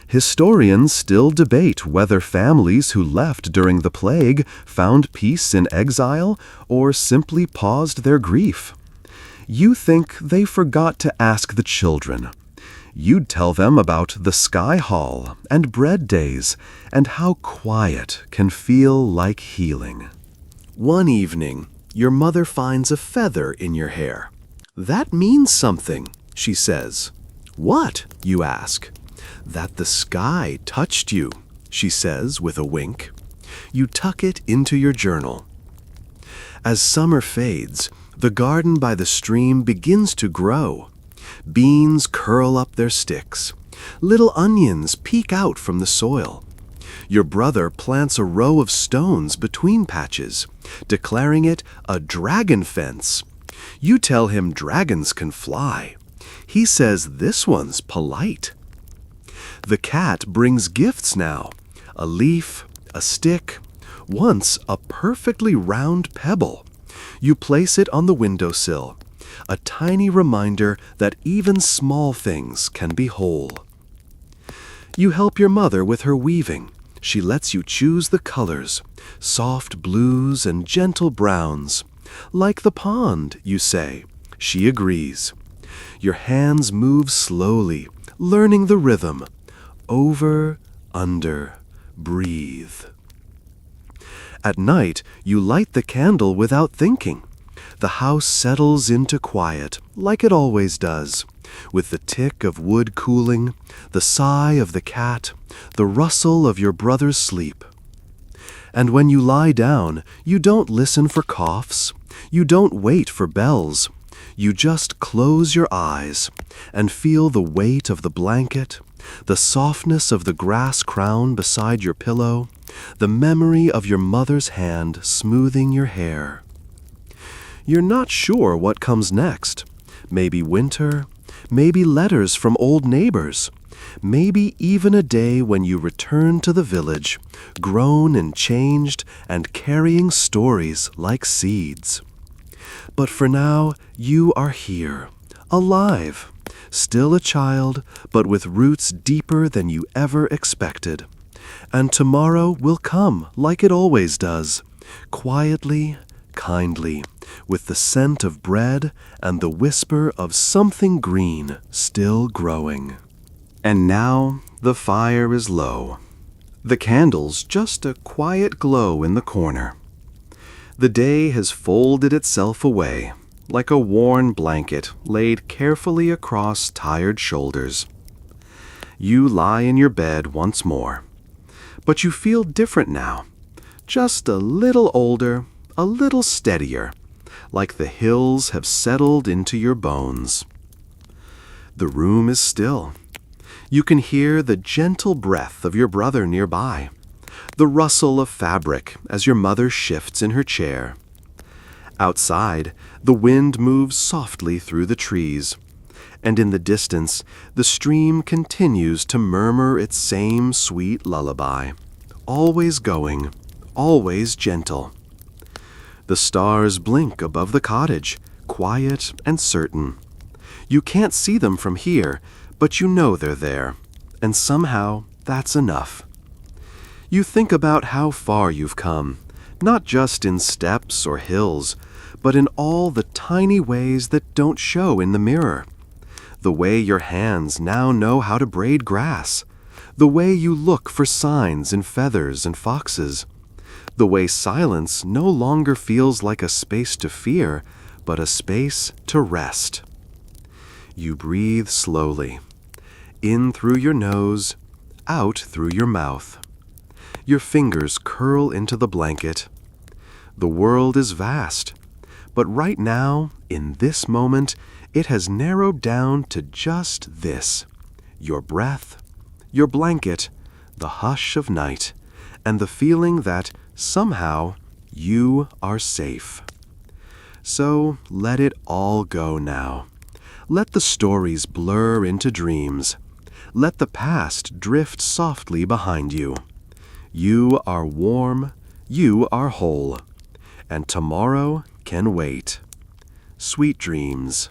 Historians still debate whether families who left during the plague found peace in exile or simply paused their grief. You think they forgot to ask the children. You'd tell them about the sky hall and bread days and how quiet can feel like healing. One evening, your mother finds a feather in your hair. "That means something," she says. "What?" you ask. "That the sky touched you," she says with a wink. You tuck it into your journal. As summer fades, the garden by the stream begins to grow. Beans curl up their sticks. Little onions peek out from the soil. Your brother plants a row of stones between patches, declaring it a dragon fence. You tell him dragons can fly. He says this one's polite. The cat brings gifts now, a leaf, a stick, once a perfectly round pebble. You place it on the windowsill, a tiny reminder that even small things can be whole. You help your mother with her weaving. She lets you choose the colors, soft blues and gentle browns. "Like the pond," you say. She agrees. Your hands move slowly, learning the rhythm. Over, under, breathe. At night, you light the candle without thinking. The house settles into quiet, like it always does, with the tick of wood cooling, the sigh of the cat, the rustle of your brother's sleep. And when you lie down, you don't listen for coughs, you don't wait for bells. You just close your eyes and feel the weight of the blanket, the softness of the grass crown beside your pillow, the memory of your mother's hand smoothing your hair. You're not sure what comes next. Maybe winter, maybe letters from old neighbors, maybe even a day when you return to the village, grown and changed and carrying stories like seeds. But for now, you are here, alive, still a child, but with roots deeper than you ever expected. And tomorrow will come like it always does, quietly, kindly, with the scent of bread and the whisper of something green still growing. And now the fire is low. The candle's just a quiet glow in the corner. The day has folded itself away, like a worn blanket laid carefully across tired shoulders. You lie in your bed once more. But you feel different now, just a little older, a little steadier, like the hills have settled into your bones. The room is still. You can hear the gentle breath of your brother nearby, the rustle of fabric as your mother shifts in her chair. Outside, the wind moves softly through the trees, and in the distance, the stream continues to murmur its same sweet lullaby, always going, always gentle. The stars blink above the cottage, quiet and certain. You can't see them from here, but you know they're there, and somehow that's enough. You think about how far you've come, not just in steps or hills, but in all the tiny ways that don't show in the mirror. The way your hands now know how to braid grass, the way you look for signs in feathers and foxes, the way silence no longer feels like a space to fear, but a space to rest. You breathe slowly, in through your nose, out through your mouth. Your fingers curl into the blanket. The world is vast, but right now, in this moment, it has narrowed down to just this: your breath, your blanket, the hush of night, and the feeling that, somehow, you are safe. So let it all go now. Let the stories blur into dreams. Let the past drift softly behind you. You are warm, you are whole, and tomorrow can wait. Sweet dreams.